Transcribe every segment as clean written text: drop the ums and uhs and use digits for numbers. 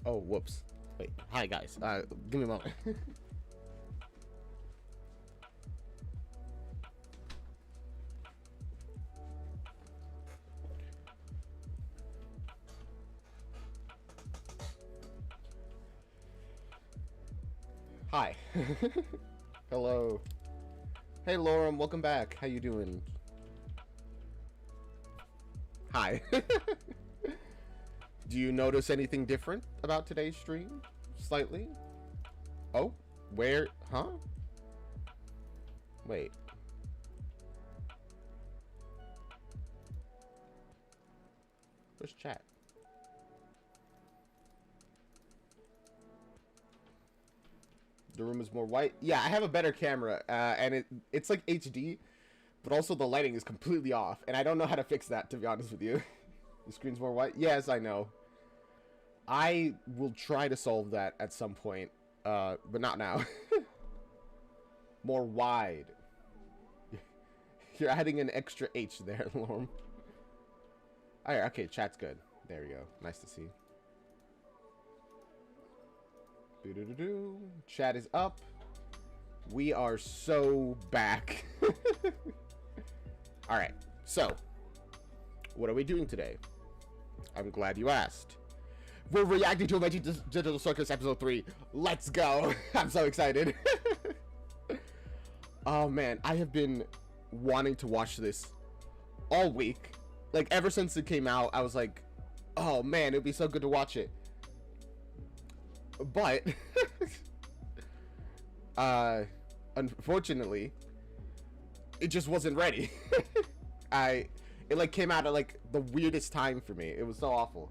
Oh, whoops. Wait. Hi, guys. Give me a moment. Hi. Hello. Hey, Lauren. Welcome back. How you doing? Hi. Do you notice anything different about today's stream? Slightly? Oh, where? Huh? Wait. Where's chat? The room is more white. Yeah, I have a better camera, and it's like HD, but also the lighting is completely off, and I don't know how to fix that, to be honest with you. The screen's more white? Yes, I know. I will try to solve that at some point, but not now. More wide. You're adding an extra H there, Lorm. Alright, okay, chat's good. There we go. Nice to see. Doo-doo-doo-doo. Chat is up. We are so back. Alright, so what are we doing today? I'm glad you asked. We're reacting to Amazing Digital Circus episode 3. Let's go. I'm so excited. Oh man, I have been wanting to watch this all week. Like ever since it came out, I was like, oh man, it'd be so good to watch it. But unfortunately, it just wasn't ready. It like came out at like the weirdest time for me. It was so awful.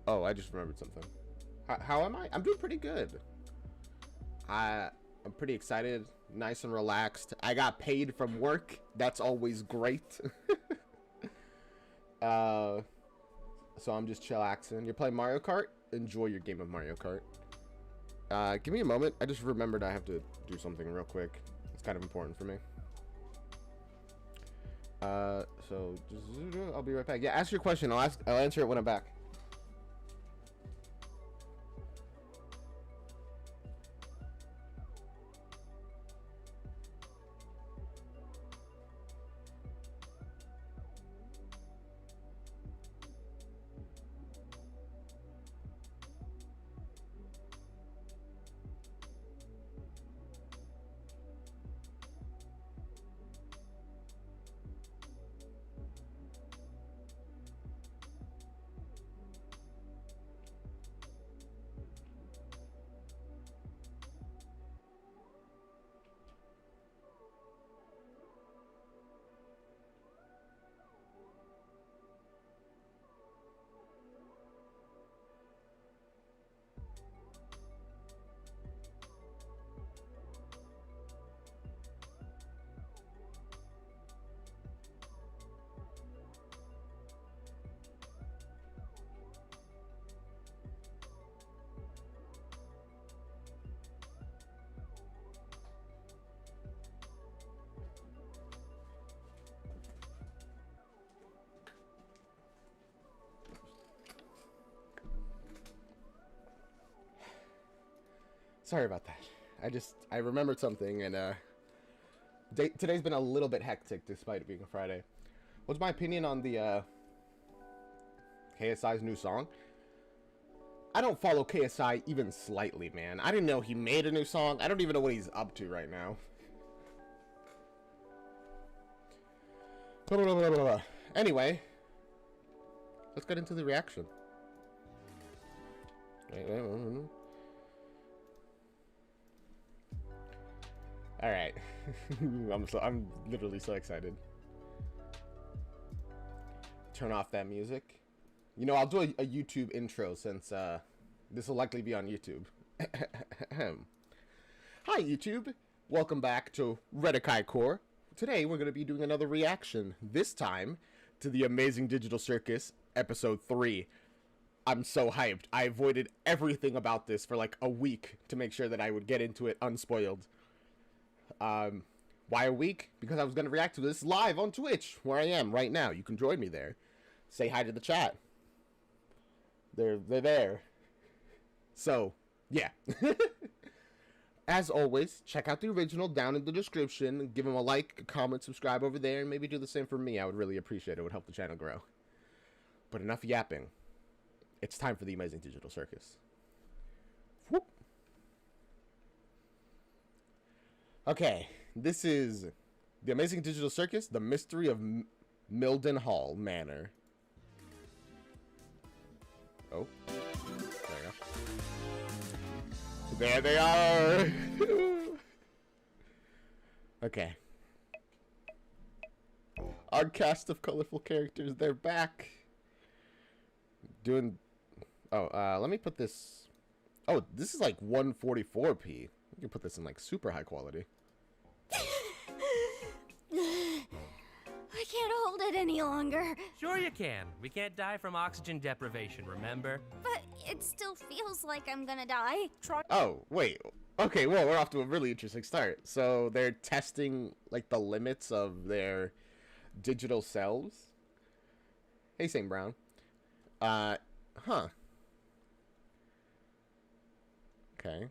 Oh, I just remembered something. How am I? I'm doing pretty good. I'm pretty excited, nice and relaxed. I got paid from work. That's always great. So I'm just chillaxing. You're playing Mario Kart? Enjoy your game of Mario Kart. Give me a moment. I just remembered I have to do something real quick. It's kind of important for me. So I'll be right back. Yeah, ask your question. I'll answer it when I'm back. Sorry about that. I remembered something, and today's been a little bit hectic despite it being a Friday. What's my opinion on the KSI's new song? I don't follow KSI even slightly, man. I didn't know he made a new song. I don't even know what he's up to right now. Anyway, let's get into the reaction. All right. I'm literally so excited. Turn off that music. You know, I'll do a YouTube intro since this will likely be on YouTube. Hi YouTube, welcome back to Redakai Core. Today we're going to be doing another reaction, this time to the Amazing Digital Circus episode 3. I'm so hyped. I avoided everything about this for like a week to make sure that I would get into it unspoiled. Why a week? Because I was going to react to this live on Twitch, where I am right now. You can join me there. Say hi to the chat. They're there. So, yeah. As always, check out the original down in the description. Give them a like, a comment, subscribe over there, and maybe do the same for me. I would really appreciate it. It would help the channel grow. But enough yapping. It's time for the Amazing Digital Circus. Whoop. Okay, this is the Amazing Digital Circus, The Mystery of Mildenhall Manor. Oh, there you go. There they are. Okay. Our cast of colorful characters, they're back. Doing... Oh, let me put this... Oh, this is like 144p. You can put this in like super high quality. I can't hold it any longer. Sure you can. We can't die from oxygen deprivation, remember? But it still feels like I'm gonna die. Oh, wait. Okay, well, we're off to a really interesting start. So they're testing like the limits of their digital selves. Hey, St. Brown. Huh. Okay.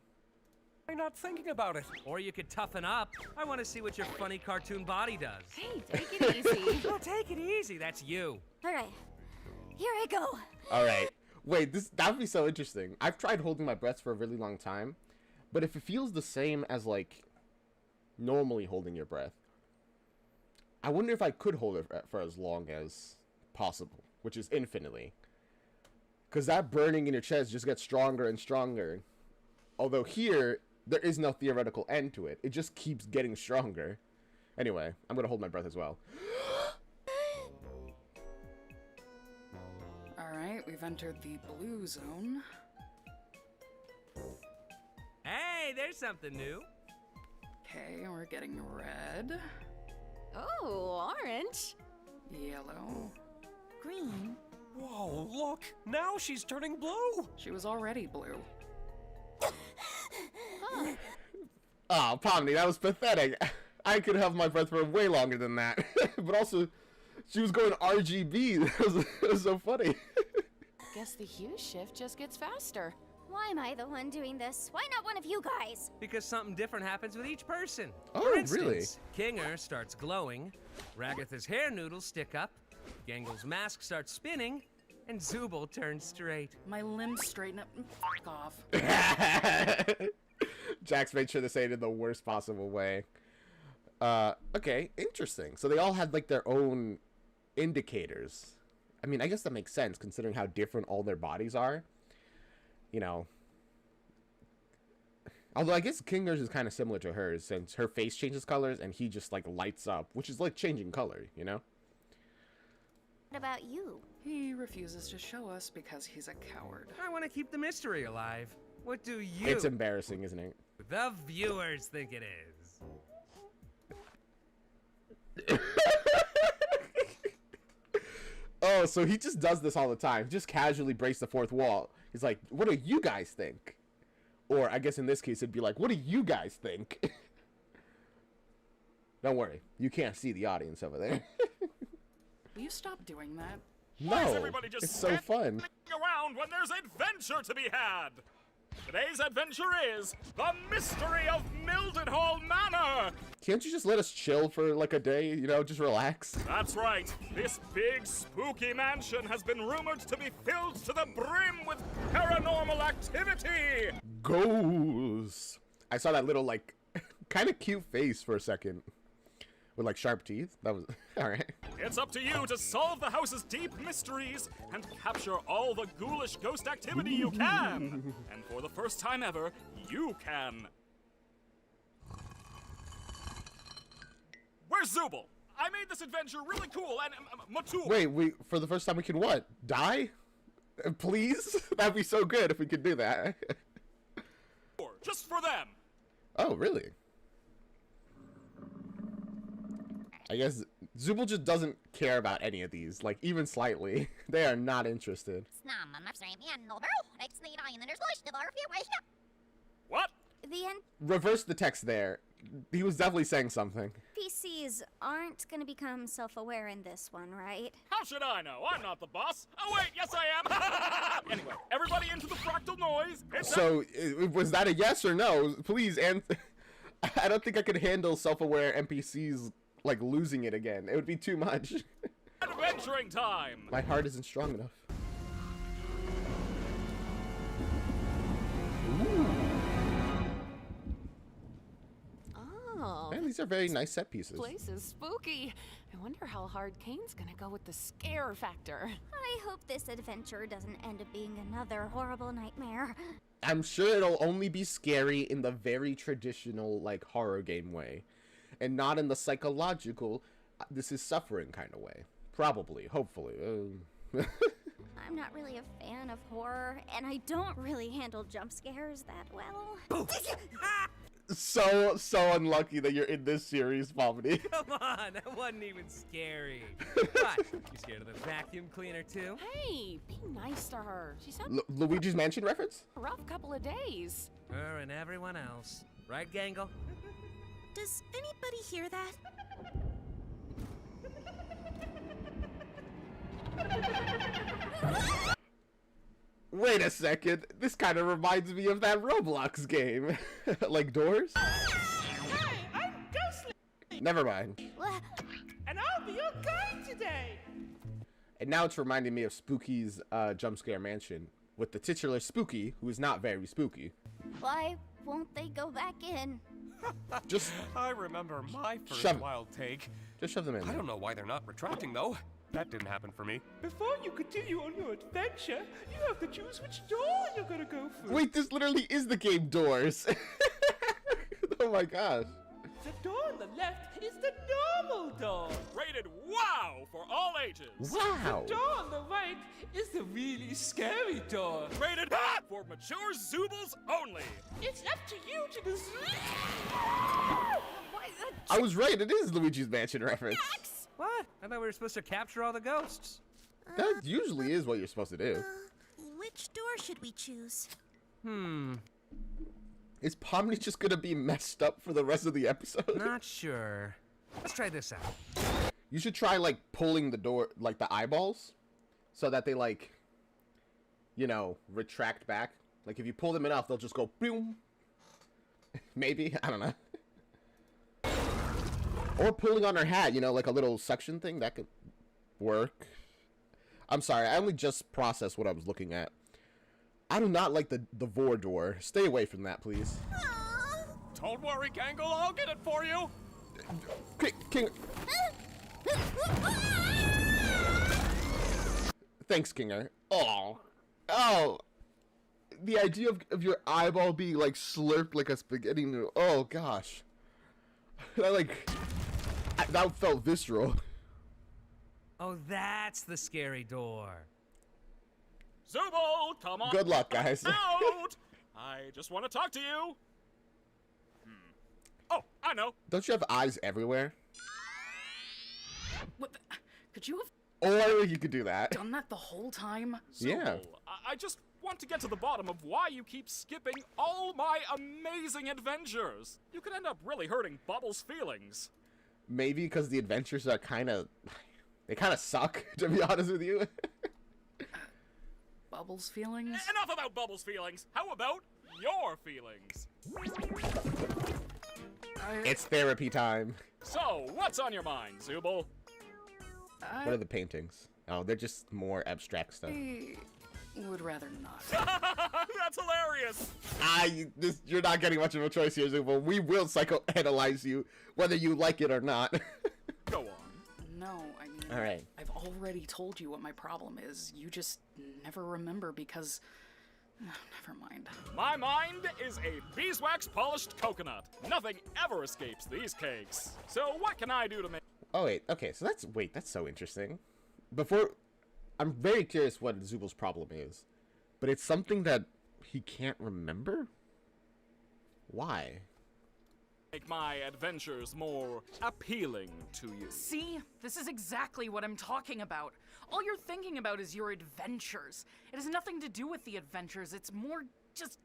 I'm not thinking about it. Or you could toughen up. I want to see what your funny cartoon body does. Hey, take it easy. Oh, take it easy. That's you. All right, here I go. All right. Wait, that would be so interesting. I've tried holding my breath for a really long time, but if it feels the same as like normally holding your breath, I wonder if I could hold it for as long as possible, which is infinitely. Because that burning in your chest just gets stronger and stronger. Although here, there is no theoretical end to it. It just keeps getting stronger. Anyway, I'm going to hold my breath as well. Alright, we've entered the blue zone. Hey, there's something new. Okay, we're getting red, Oh, orange. yellow. Green. Whoa, look! Now she's turning blue! She was already blue. Oh, Pomni, that was pathetic. I could have my breath for way longer than that. But also, she was going RGB. It was so funny. Guess the hue shift just gets faster. Why am I the one doing this? Why not one of you guys? Because something different happens with each person. Oh, For instance, really? Kinger starts glowing, Ragatha's hair noodles stick up, Gangle's mask starts spinning, and Zooble turns straight. My limbs straighten up and f*** off. Jax made sure to say it in the worst possible way. Okay, interesting. So they all had like their own indicators. I mean, I guess that makes sense considering how different all their bodies are. You know. Although I guess Kinger's is kind of similar to hers since her face changes colors and he just like lights up, which is like changing color, you know? What about you? He refuses to show us because he's a coward. I want to keep the mystery alive. What do you, It's embarrassing, isn't it? the viewers, think it is? Oh, so he just does this all the time. Just casually breaks the fourth wall. He's like, what do you guys think? Or I guess in this case, it'd be like, what do you guys think? Don't worry. You can't see the audience over there. Will you stop doing that? Why is No, everybody just it's so fun. around when there's adventure to be had? Today's adventure is the mystery of Mildenhall Manor! Can't you just let us chill for like a day, you know, just relax? That's right. This big, spooky mansion has been rumored to be filled to the brim with paranormal activity! Ghosts. I saw that little, like, kind of cute face for a second. With, like, sharp teeth. That was... Alright. It's up to you to solve the house's deep mysteries and capture all the ghoulish ghost activity you can! And for the first time ever, you can. Where's Zooble? I made this adventure really cool and mature. Wait, for the first time we can what? Die? Please? That'd be so good if we could do that. Just for them. Oh, really? I guess Zooble just doesn't care about any of these, like, even slightly. They are not interested. What? The end. Reverse the text there. he was definitely saying something. PCs aren't gonna become self-aware in this one, right? How should I know? I'm not the boss. Oh wait, yes I am. Anyway, everybody into the fractal noise. So, was that a yes or no? Please, and I don't think I could handle self-aware NPCs like losing it again. It would be too much. Adventuring time. My heart isn't strong enough. Ooh. Oh, Man, these are very nice set pieces. place is spooky. I wonder how hard Kane's gonna go with the scare factor. I hope this adventure doesn't end up being another horrible nightmare. I'm sure it'll only be scary in the very traditional, like, horror game way. And not in the psychological, this is suffering kind of way. Probably, hopefully. I'm not really a fan of horror, and I don't really handle jump scares that well. So unlucky that you're in this series, Pomni. Come on, that wasn't even scary. What? You scared of the vacuum cleaner too? Hey, be nice to her. She's had Luigi's Mansion reference? a rough couple of days. Her and everyone else. Right, Gangle? Does anybody hear that? Wait a second. This kind of reminds me of that Roblox game. Like Doors? Hi, I'm Ghostly, Never mind. and I'll be your guide today. And now it's reminding me of Spooky's Jump Scare Mansion. With the titular Spooky, who is not very spooky. Why won't they go back in? Just I remember my first Shove- wild take. Just shove them in I there. don't know why they're not retracting, though. That didn't happen for me. Before you continue on your adventure, you have to choose which door you're gonna go through. Wait, this literally is the game Doors. Oh my gosh. The door on the left is the normal door. Rated wow for all ages. Wow. The door on the right is the really scary door. Rated hot for mature Zoobles only. It's up to you to decide. I was right, it is Luigi's Mansion reference. What? I thought we were supposed to capture all the ghosts. That usually is what you're supposed to do. Which door should we choose? Is Pomni just gonna be messed up for the rest of the episode? Not sure. Let's try this out. You should try, like, pulling the door, like, the eyeballs, so that they, like, you know, retract back. Like, if you pull them enough, they'll just go boom. Maybe, I don't know. Or pulling on her hat, you know, like a little suction thing, that could work. I'm sorry, I only just processed what I was looking at. I do not like the Vor door. Stay away from that, please. Don't worry, Gangle, I'll get it for you. King. Thanks, Kinger. Oh. The idea of your eyeball being, like, slurped like a spaghetti noodle. Oh, gosh. That felt visceral. Oh, that's the scary door. Zooble, come on. Good luck, guys. Out. I just want to talk to you. Oh, I know. Don't you have eyes everywhere? What the, could you have Or you could do that. done that the whole time? Yeah. Zooble, I just want to get to the bottom of why you keep skipping all my amazing adventures. You could end up really hurting Bubbles' feelings. Maybe because the adventures are they kind of suck, to be honest with you. Bubbles' feelings? Enough about Bubbles' feelings. How about your feelings? It's therapy time. So, what's on your mind, Zooble? What are the paintings? Oh, they're just more abstract stuff. I would rather not. That's hilarious. You're not getting much of a choice here, Zubo. We will psychoanalyze you, whether you like it or not. Go on. No, I mean, All right. I've already told you what my problem is. You just never remember because... Never mind. My mind is a beeswax polished coconut. Nothing ever escapes these cakes. So what can I do to make... Oh, wait. Okay, so that's so interesting. I'm very curious what Zubo's problem is. But it's something that he can't remember? Why? Make my adventures more appealing to you. See? This is exactly what I'm talking about. All you're thinking about is your adventures. It has nothing to do with the adventures. It's more just...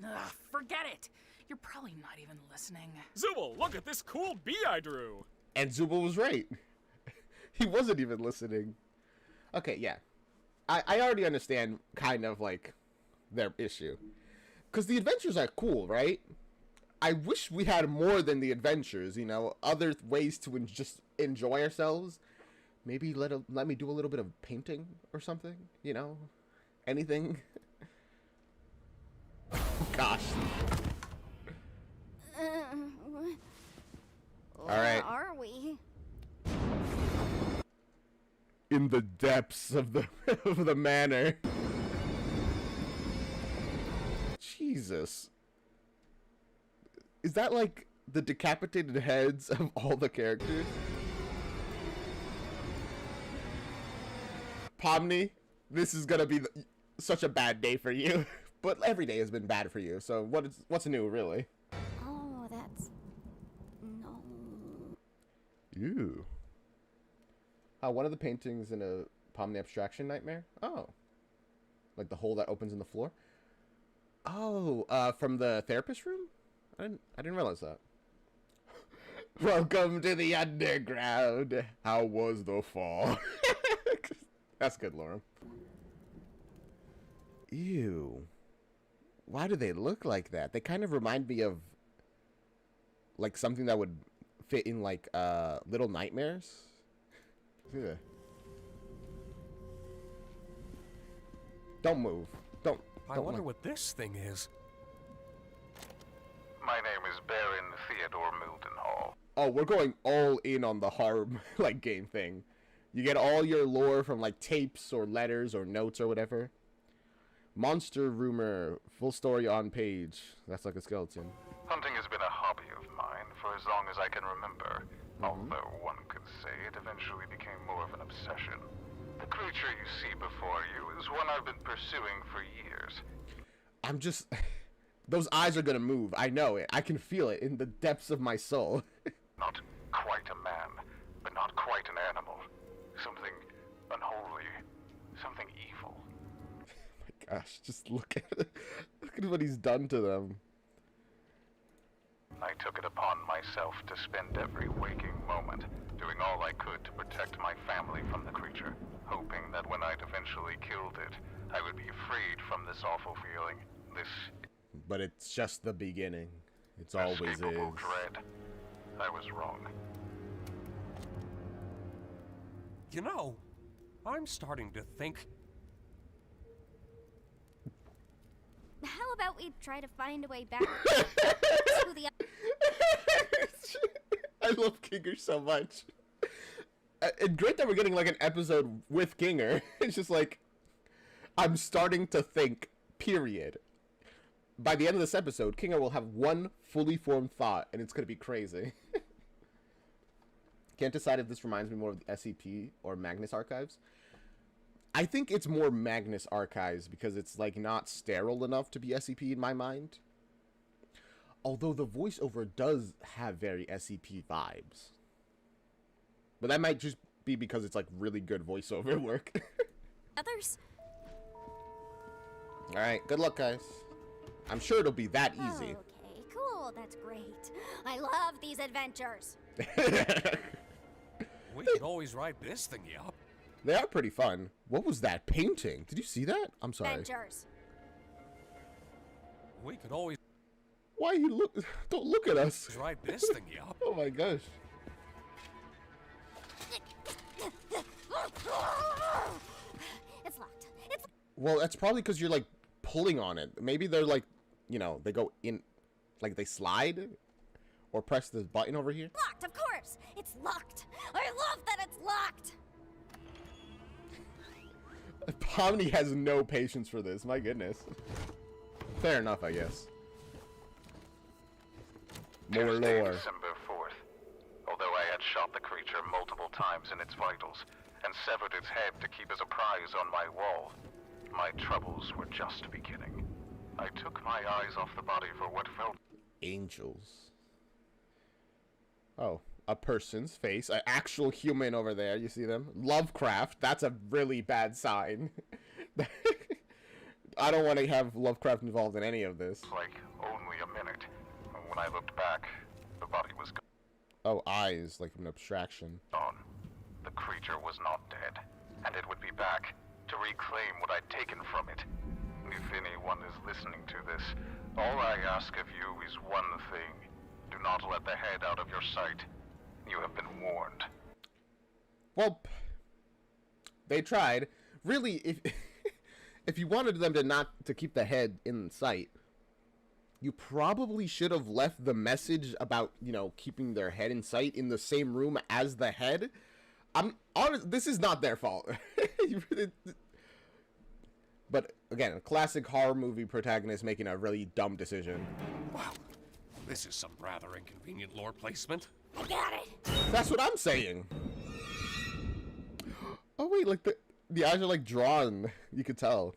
Ugh, forget it. You're probably not even listening. Zubul, look at this cool bee I drew. And Zubul was right. He wasn't even listening. Okay, yeah. I already understand kind of like their issue. Because the adventures are cool, right? I wish we had more than the adventures, you know, other ways to just enjoy ourselves. Maybe let me do a little bit of painting or something, you know? Anything? Gosh. Where right. are we? In the depths of the of the manor. Jesus. Is that like the decapitated heads of all the characters? Pomni, this is gonna be such a bad day for you. But every day has been bad for you, so what's new, really? Oh, that's... no. Ew. One of the paintings in a Pomni abstraction nightmare? Oh. Like the hole that opens in the floor? Oh, from the therapist room? I didn't realize that. Welcome to the underground. How was the fall? That's good, Lauren. Ew. Why do they look like that? They kind of remind me of like something that would fit in like Little Nightmares. Yeah. Don't move. Don't I wonder what this thing is. My name is Baron Theodore Mildenhall. Oh, we're going all in on the horror like game thing. You get all your lore from like tapes or letters or notes or whatever. Monster rumor, full story on page. That's like a skeleton. Hunting has been a hobby of mine for as long as I can remember. Although one could say it eventually became more of an obsession. The creature you see before you is one I've been pursuing for years. I'm just... Those eyes are gonna move. I know it. I can feel it in the depths of my soul. Not quite a man, but not quite an animal. Something unholy. Something evil. My gosh, just look at it. Look at what he's done to them. I took it upon myself to spend every waking moment doing all I could to protect my family from the creature, hoping that when I'd eventually killed it, I would be freed from this awful feeling. This... But it's just the beginning. It's always is. Dread. I was wrong. You know, I'm starting to think... How about we try to find a way back to the... I love Kinger so much. It's great that we're getting like an episode with Kinger. It's just like, I'm starting to think, period. By the end of this episode, Kinger will have one fully formed thought, and it's going to be crazy. Can't decide if this reminds me more of the SCP or Magnus Archives. I think it's more Magnus Archives because it's like not sterile enough to be SCP in my mind. Although the voiceover does have very SCP vibes. But that might just be because it's like really good voiceover work. Others? Alright, good luck, guys. I'm sure it'll be that easy. Okay, cool. That's great. I love these adventures. We could always write this thingy up. They are pretty fun. What was that painting? Did you see that? I'm sorry. Adventures. We could always... Why you look? Don't look at us. Write this thingy up. Oh my gosh. It's locked. It's... Well, that's probably because you're like pulling on it. Maybe they're like, you know, they go in, like they slide, or press this button over here. Locked, of course. It's locked. I love that it's locked. Pomni has no patience for this. My goodness. Fair enough, I guess. More Tuesday, lore. December 4th. Although I had shot the creature multiple times in its vitals and severed its head to keep as a prize on my wall, my troubles were just beginning. I took my eyes off the body for what felt... Angels. Oh, a person's face. An actual human over there. You see them? Lovecraft. That's a really bad sign. I don't want to have Lovecraft involved in any of this. like only a minute. When I looked back, the body was Oh, eyes, like an abstraction. gone. The creature was not dead, and it would be back to reclaim what I'd taken from it. If anyone is listening to this, all I ask of you is one thing. Do not let the head out of your sight. You have been warned. Well, they tried. Really, if if you wanted them to keep the head in sight, you probably should have left the message about, you know, keeping their head in sight in the same room as the head. I'm honest, this is not their fault. But again, a classic horror movie protagonist making a really dumb decision. Wow, this is some rather inconvenient lore placement. I got it. That's what I'm saying. Oh wait, like the eyes are like drawn. You could tell.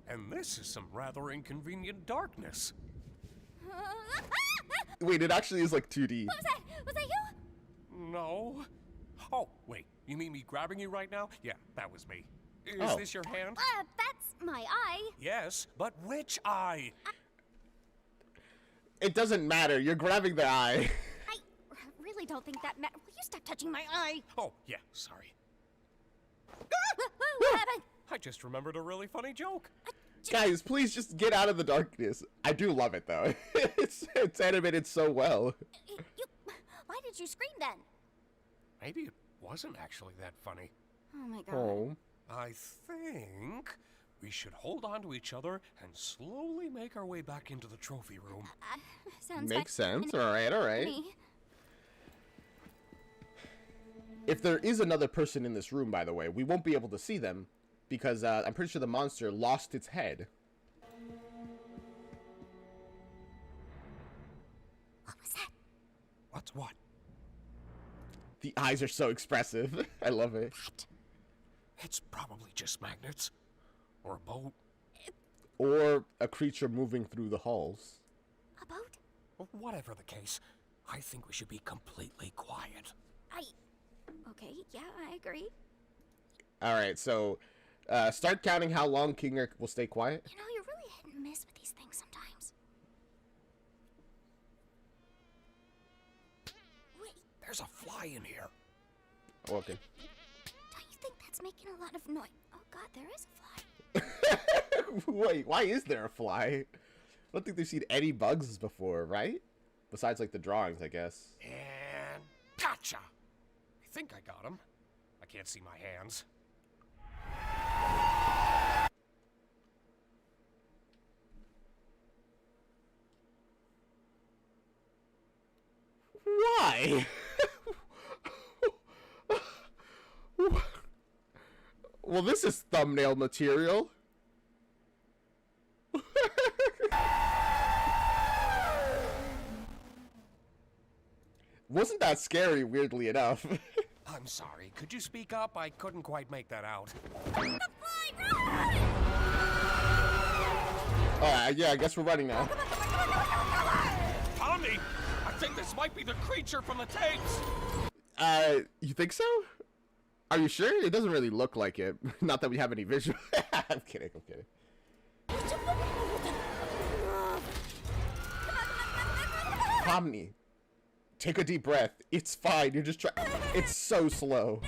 And this is some rather inconvenient darkness. Wait, it actually is like 2D. What was that? Was that you? No. Oh, wait, you mean me grabbing you right now? Yeah, that was me. Is Oh. this your hand? That's my eye. Yes, but which eye? It doesn't matter. You're grabbing the eye. I really don't think that Will you stop touching my eye? Oh, yeah, sorry. What happened? I just remembered a really funny joke. Guys, please just get out of the darkness. I do love it though. It's animated so well. Why did you scream then? Maybe it wasn't actually that funny. Oh my god. Oh. I think we should hold on to each other and slowly make our way back into the trophy room. Sounds Makes fine. sense. All right, all right. Me. If there is another person in this room, by the way, we won't be able to see them because I'm pretty sure the monster lost its head. What was that? What's what? The eyes are so expressive. I love it. It's probably just magnets. Or a boat. Or a creature moving through the halls. A boat? Whatever the case, I think we should be completely quiet. Okay, yeah, I agree. All right, so start counting how long King will stay quiet. You know, you're really hit and miss with these things sometimes. Wait, There's a fly in here. Oh, okay. don't you think that's making a lot of noise? Oh god, there is a fly. Wait, why is there a fly? I don't think they've seen any bugs before, right? Besides, like, the drawings, I guess. And gotcha! I think I got him. I can't see my hands. Why? Well, this is thumbnail material. Wasn't that scary, weirdly enough? I'm sorry, could you speak up? I couldn't quite make that out. Yeah, I guess we're running now. Tommy! I think this might be the creature from the tapes! You think so? Are you sure? It doesn't really look like it. Not that we have any visual. I'm kidding, I'm kidding. Pomni, take a deep breath. It's fine, you're just trying. It's so slow.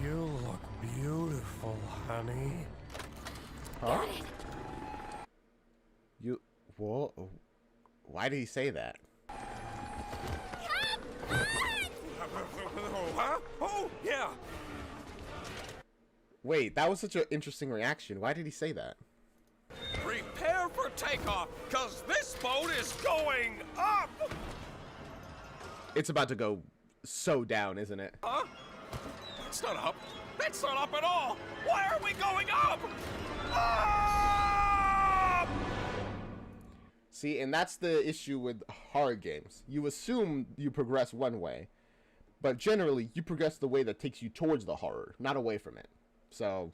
You look beautiful, honey. Huh? You. Whoa. Why did he say that? Huh? Oh, yeah! Wait, that was such an interesting reaction. Why did he say that? Prepare for takeoff, cause this boat is going up! It's about to go so down, isn't it? Huh? That's not up. That's not up at all! Why are we going up? Up! See, and that's the issue with horror games. You assume you progress one way, but generally you progress the way that takes you towards the horror, not away from it. So,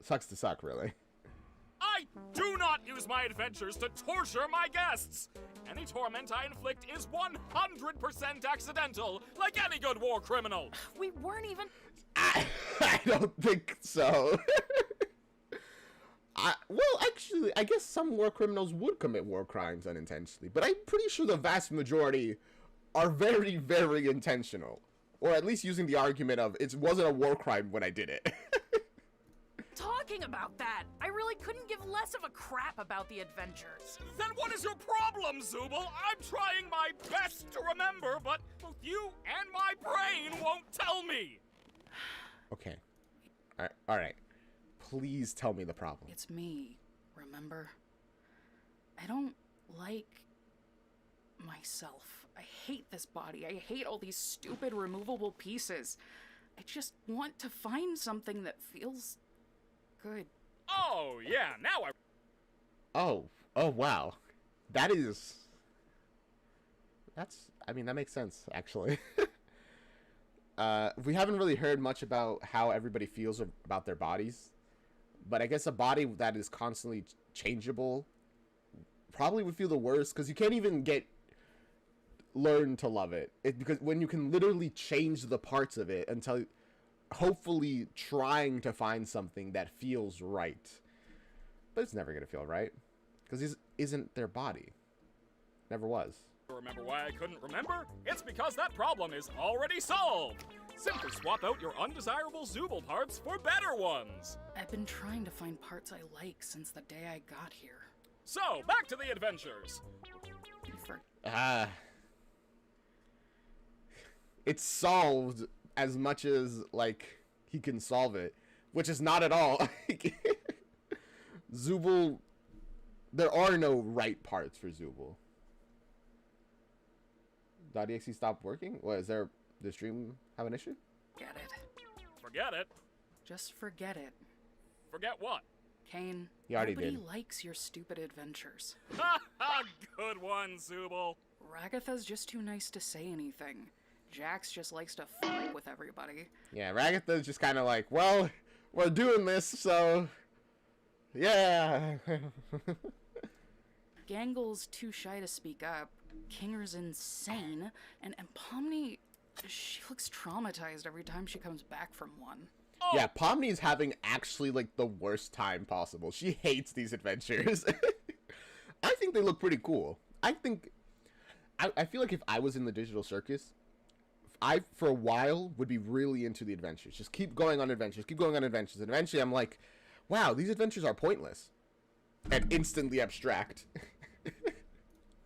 sucks to suck, really. I do not use my adventures to torture my guests! Any torment I inflict is 100% accidental, like any good war criminal! We weren't even. I don't think so. Well, actually, I guess some war criminals would commit war crimes unintentionally, but I'm pretty sure the vast majority are very, very intentional. Or at least using the argument of, it wasn't a war crime when I did it. Talking about that, I really couldn't give less of a crap about the adventures. Then what is your problem, Zooble? I'm trying my best to remember, but both you and my brain won't tell me. Okay. Alright. Please tell me the problem. It's me, remember? I don't like myself. I hate this body. I hate all these stupid removable pieces. I just want to find something that feels good. Oh, yeah, now I... Oh, wow. That makes sense, actually. We haven't really heard much about how everybody feels about their bodies, but I guess a body that is constantly changeable probably would feel the worst, because you can't even learn to love it. Because when you can literally change the parts of it until hopefully trying to find something that feels right, but it's never gonna feel right because this isn't their body. Never was. Remember why I couldn't remember? It's because that problem is already solved. Simply swap out your undesirable Zooble parts for better ones. I've been trying to find parts I like since the day I got here. So, back to the adventures. It's solved as much as, like, he can solve it, which is not at all. Zooble, there are no right parts for Zooble. .exe stopped working? What, does the stream have an issue? Get it. Forget it. Just forget it. Forget what? Kane, he already nobody did. likes your stupid adventures. Ha ha! Good one, Zooble. Ragatha's just too nice to say anything. Jax just likes to f*** with everybody. Yeah, Ragatha's just kind of like, well, we're doing this, so... yeah. Gangle's too shy to speak up. Kinger's insane. And Pomni, she looks traumatized every time she comes back from one. Oh. Yeah, Pomni's having actually, like, the worst time possible. She hates these adventures. I think they look pretty cool. I feel like if I was in the Digital Circus, I, for a while, would be really into the adventures. Just keep going on adventures, keep going on adventures. And eventually I'm like, wow, these adventures are pointless. And instantly abstract.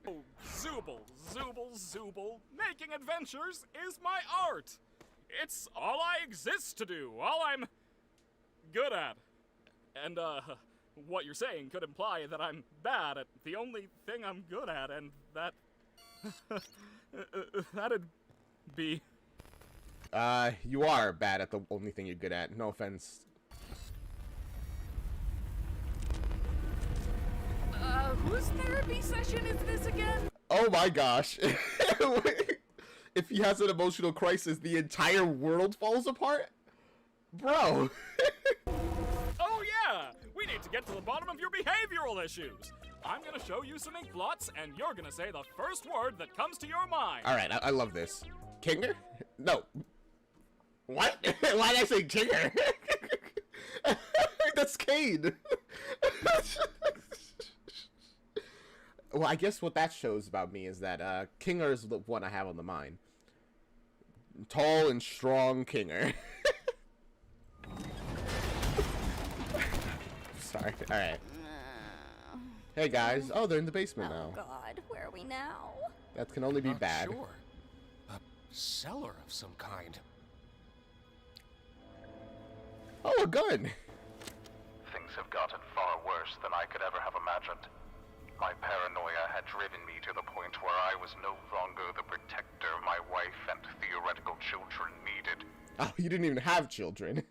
Oh, Zooble, Zooble, Zooble. Making adventures is my art. It's all I exist to do, all I'm good at. And, what you're saying could imply that I'm bad at the only thing I'm good at, and that... that'd be... You are bad at the only thing you're good at. No offense. Whose therapy session is this again? Oh my gosh. If he has an emotional crisis, the entire world falls apart? Bro. Oh yeah! We need to get to the bottom of your behavioral issues. I'm gonna show you some ink blots, and you're gonna say the first word that comes to your mind. Alright, I love this. Kinger? No. What? Why did I say Kinger? That's Cade. Well, I guess what that shows about me is that Kinger is the one I have on the mind. Tall and strong Kinger. Sorry. Alright. Hey guys. Oh, they're in the basement now. Oh god, where are we now? That can only be Not bad. Sure. A cellar of some kind. Oh, a gun. Things have gotten far worse than I could ever have imagined. My paranoia had driven me to the point where I was no longer the protector my wife and theoretical children needed. Oh, you didn't even have children.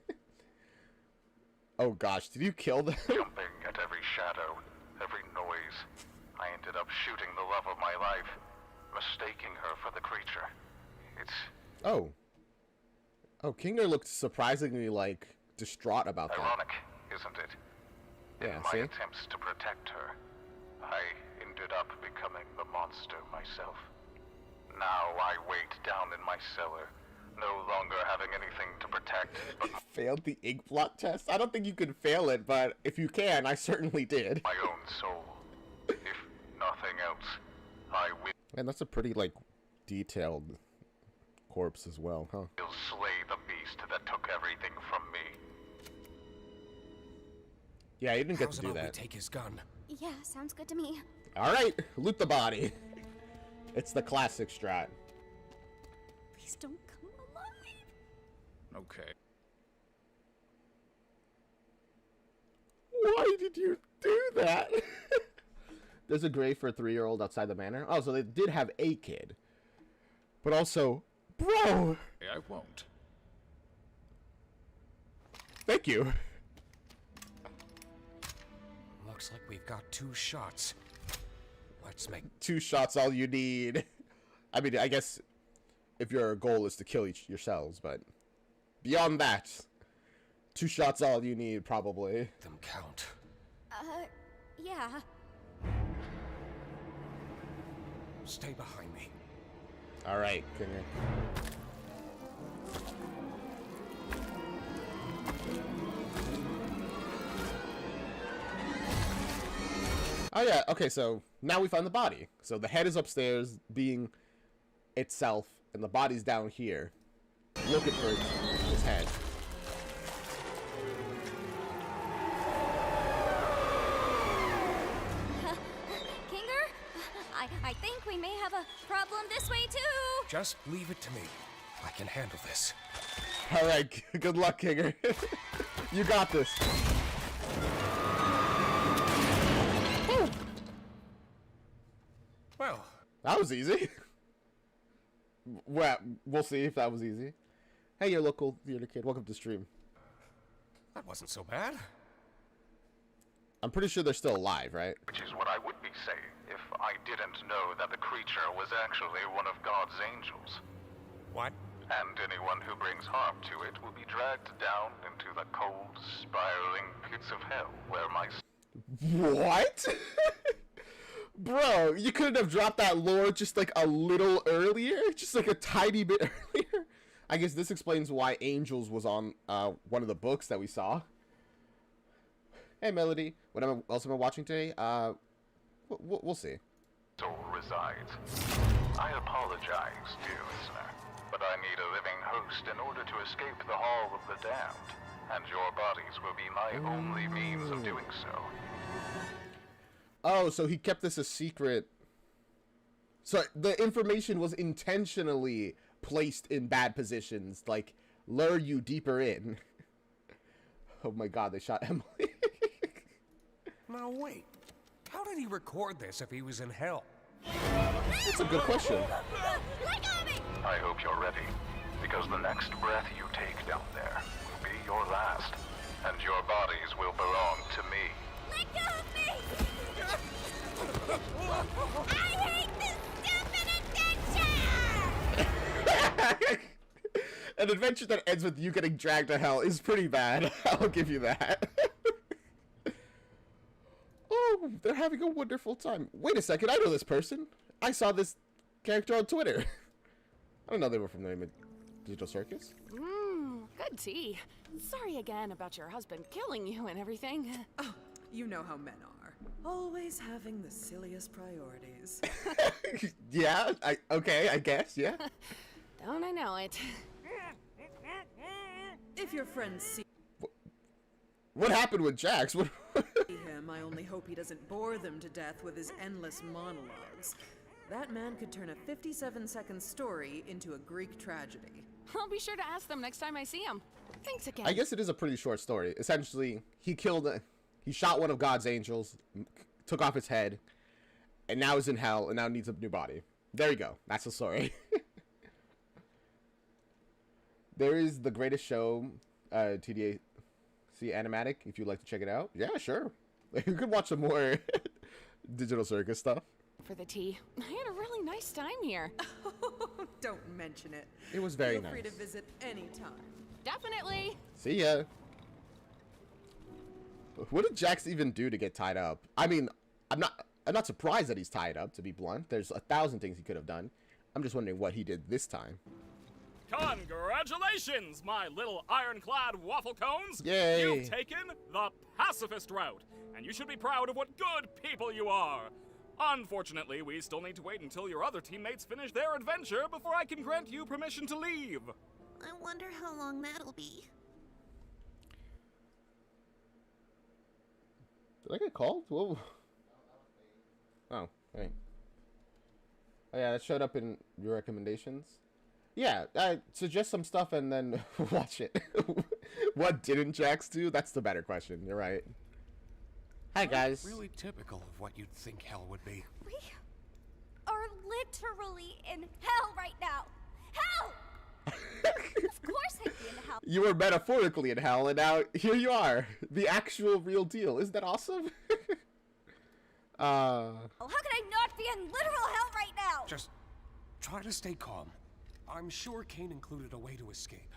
Oh gosh, did you kill them? Jumping at every shadow, every noise, I ended up shooting the love of my life, mistaking her for the creature. It's... Oh. Oh, Kinger looked surprisingly, like, distraught about that. ironic, isn't it? Yeah, In my see? attempts to protect her, I ended up becoming the monster myself. Now I wait down in my cellar, no longer having anything to protect but Failed the ink blot test? I don't think you could fail it, but if you can, I certainly did. my own soul. If nothing else, I Man, that's a pretty, like, detailed corpse as well, huh? will slay the beast that took everything from me. Yeah, you didn't get How's to do about we that. take his gun? Yeah, sounds good to me. Alright, loot the body. It's the classic strat. Please don't come alive. Okay. Why did you do that? There's a grave for a 3-year-old outside the manor. Oh, so they did have a kid. But also, bro! I won't. Thank you. Looks like we've got 2 shots. Let's make 2 shots all you need. I mean, I guess if your goal is to kill yourselves, but beyond that, 2 shots all you need, probably. them count. Yeah. Stay behind me. Alright, Kinger. Oh yeah, okay, so now we find the body. So the head is upstairs being itself, and the body's down here looking for its head. Kinger, I think we may have a problem this way too. Just leave it to me. I can handle this. Alright, good luck, Kinger. You got this. Whew. Well, That was easy. Well, we'll see if that was easy. Hey, your local theater kid. Welcome to stream. that wasn't so bad. I'm pretty sure they're still alive, right? Which is what I would be saying if I didn't know that the creature was actually one of God's angels. What? And anyone who brings harm to it will be dragged down into the cold, spiraling pits of hell where my What? Bro, you couldn't have dropped that lore just like a little earlier? Just like a tiny bit earlier? I guess this explains why Angels was on one of the books that we saw. Hey, Melody. What else am I watching today? We'll see. soul resides. I apologize, dear listener, but I need a living host in order to escape the Hall of the Damned, and your bodies will be my only means of doing so. Oh, so he kept this a secret. So the information was intentionally placed in bad positions, like lure you deeper in. Oh my god, they shot Emily. Now wait. How did he record this if he was in hell? That's a good question. Let go of me! I hope you're ready, because the next breath you take down there will be your last, and your bodies will belong to me. Let go of me! I hate this stupid adventure! An adventure that ends with you getting dragged to hell is pretty bad. I'll give you that. Oh, they're having a wonderful time. Wait a second, I know this person. I saw this character on Twitter. I don't know they were from the Amazing Digital Circus. Good tea. Sorry again about your husband killing you and everything. Oh, you know how men are. Always having the silliest priorities. Yeah, okay, I guess, yeah. Don't I know it? If your friends see What happened with Jax? What? him, I only hope he doesn't bore them to death with his endless monologues. That man could turn a 57-second story into a Greek tragedy. I'll be sure to ask them next time I see him. Thanks again. I guess it is a pretty short story. Essentially, he shot one of God's angels, took off his head, and now is in hell, and now needs a new body. There you go. That's the story. There is The Greatest Show, TADC animatic, if you'd like to check it out. Yeah, sure. You could watch some more Digital Circus stuff. For the tea. I had a really nice time here. Don't mention it. It was very Feel nice. free to visit anytime. Definitely. See ya. What did Jax even do to get tied up? I mean, I'm not surprised that he's tied up, to be blunt. There's 1,000 things he could have done. I'm just wondering what he did this time. Congratulations, my little ironclad waffle cones! Yay. You've taken the pacifist route, and you should be proud of what good people you are. Unfortunately, we still need to wait until your other teammates finish their adventure before I can grant you permission to leave. I wonder how long that'll be. Did I get called? Whoa. Oh, right. Oh yeah, that showed up in your recommendations. Yeah, suggest some stuff and then watch it. What didn't Jax do? That's the better question. You're right. Hi guys. Really typical of what you'd think hell would be. We are literally in hell right now. Hell! Of course I'd be in hell. You were metaphorically in hell, and now here you are. The actual real deal. Isn't that awesome? How could I not be in literal hell right now? Just try to stay calm. I'm sure Kane included a way to escape.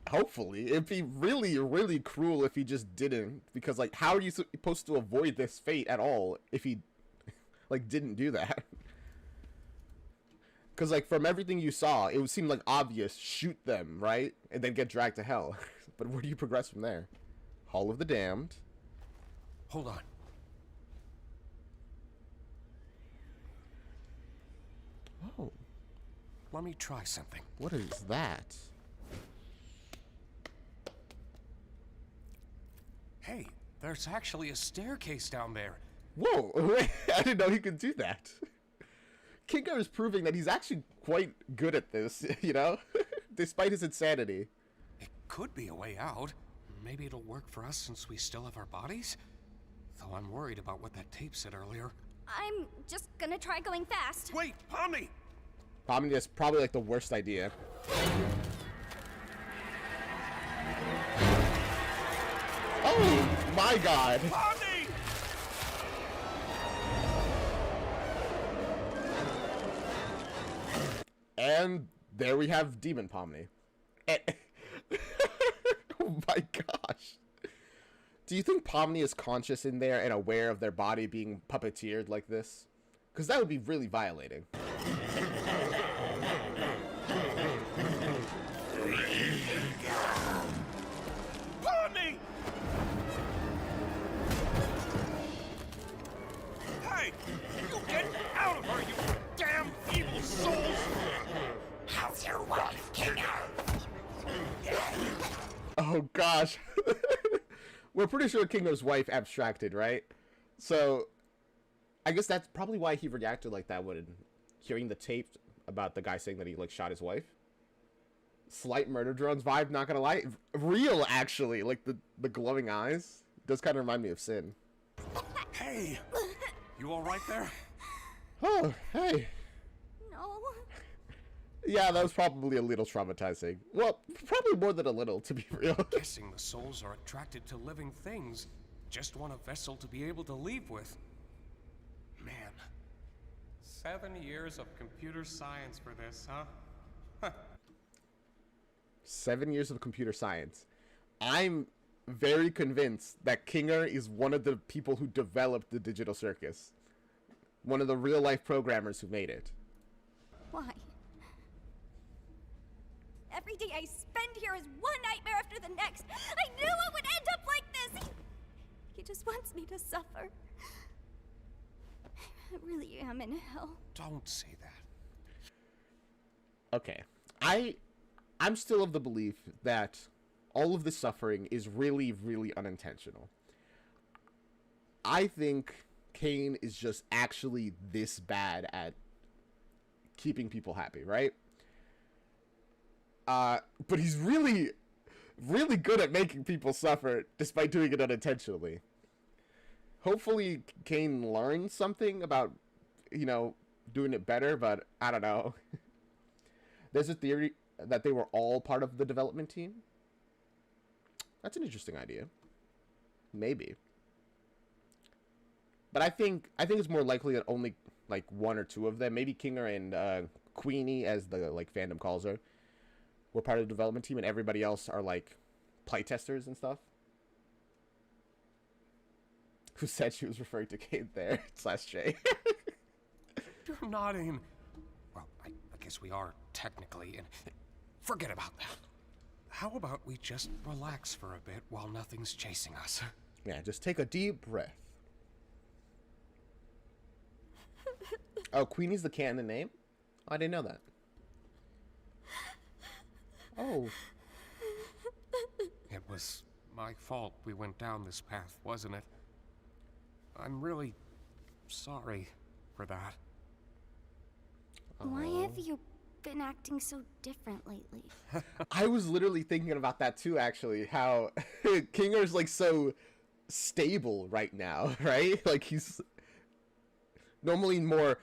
Hopefully. It'd be really, really cruel if he just didn't. Because, like, how are you supposed to avoid this fate at all if he, like, didn't do that? Because, like, from everything you saw, it would seem, like, obvious. Shoot them, right? And then get dragged to hell. But where do you progress from there? Hall of the Damned. Hold on. Oh. Let me try something. What is that? Hey, there's actually a staircase down there. Whoa, wait, I didn't know he could do that. Kingo is proving that he's actually quite good at this, you know? Despite his insanity. It could be a way out. Maybe it'll work for us since we still have our bodies? Though I'm worried about what that tape said earlier. I'm just gonna try going fast. Wait, Pomni! Pomni is probably like the worst idea. Oh my god! Pomni! And there we have Demon Pomni. Oh my gosh. Do you think Pomni is conscious in there and aware of their body being puppeteered like this? Because that would be really violating. Pomni! Hey! You get out of her, you damn evil souls! How's your wife, Kingo? Oh gosh. We're pretty sure Kingo's wife abstracted, right? So, I guess that's probably why he reacted like that when hearing the tape about the guy saying that he, like, shot his wife. Slight murder drones vibe, not gonna lie. Real, actually. Like, the glowing eyes. Does kind of remind me of Sin. Hey! You alright there? Oh, hey. No. Yeah, that was probably a little traumatizing. Well, probably more than a little, to be real. Guessing the souls are attracted to living things. Just want a vessel to be able to leave with. Man. 7 years of computer science for this, huh? 7 years of computer science. I'm very convinced that Kinger is one of the people who developed the Digital Circus. One of the real-life programmers who made it. Why? Every day I spend here is one nightmare after the next. I knew it would end up like this. He just wants me to suffer. I really am in hell. Don't say that. Okay. I'm still of the belief that all of this suffering is really, really unintentional. I think Kane is just actually this bad at keeping people happy, right? But he's really, really good at making people suffer despite doing it unintentionally. Hopefully Kane learns something about, you know, doing it better, but I don't know. There's a theory that they were all part of the development team. That's an interesting idea. Maybe. But I think it's more likely that only like one or two of them, maybe Kinger and Queenie, as the like fandom calls her, were part of the development team, and everybody else are like playtesters and stuff. Who said she was referring to Kate there / Jay? You're nodding. Well, I because we are technically in... Forget about that. How about we just relax for a bit while nothing's chasing us? Yeah, just take a deep breath. Oh, Queenie's the canon name? Oh, I didn't know that. Oh. It was my fault we went down this path, wasn't it? I'm really sorry for that. Why have you been acting so different lately? I was literally thinking about that too, actually. How Kinger's like so stable right now, right? Like he's normally more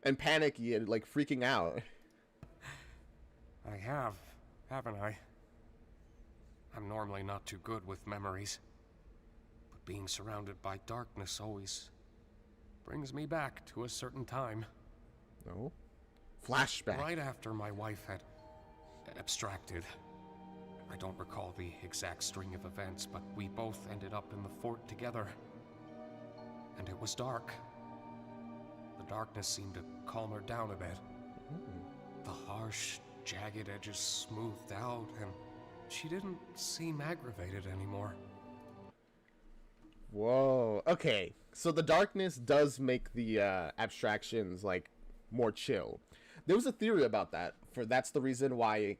and panicky and like freaking out. I have, haven't I? I'm normally not too good with memories, but being surrounded by darkness always brings me back to a certain time. No? Flashback. Right after my wife had abstracted. I don't recall the exact string of events, but we both ended up in the fort together. And it was dark. The darkness seemed to calm her down a bit. The harsh, jagged edges smoothed out, and she didn't seem aggravated anymore. Whoa. Okay. So the darkness does make the abstractions like more chill. There was a theory about that. That's the reason why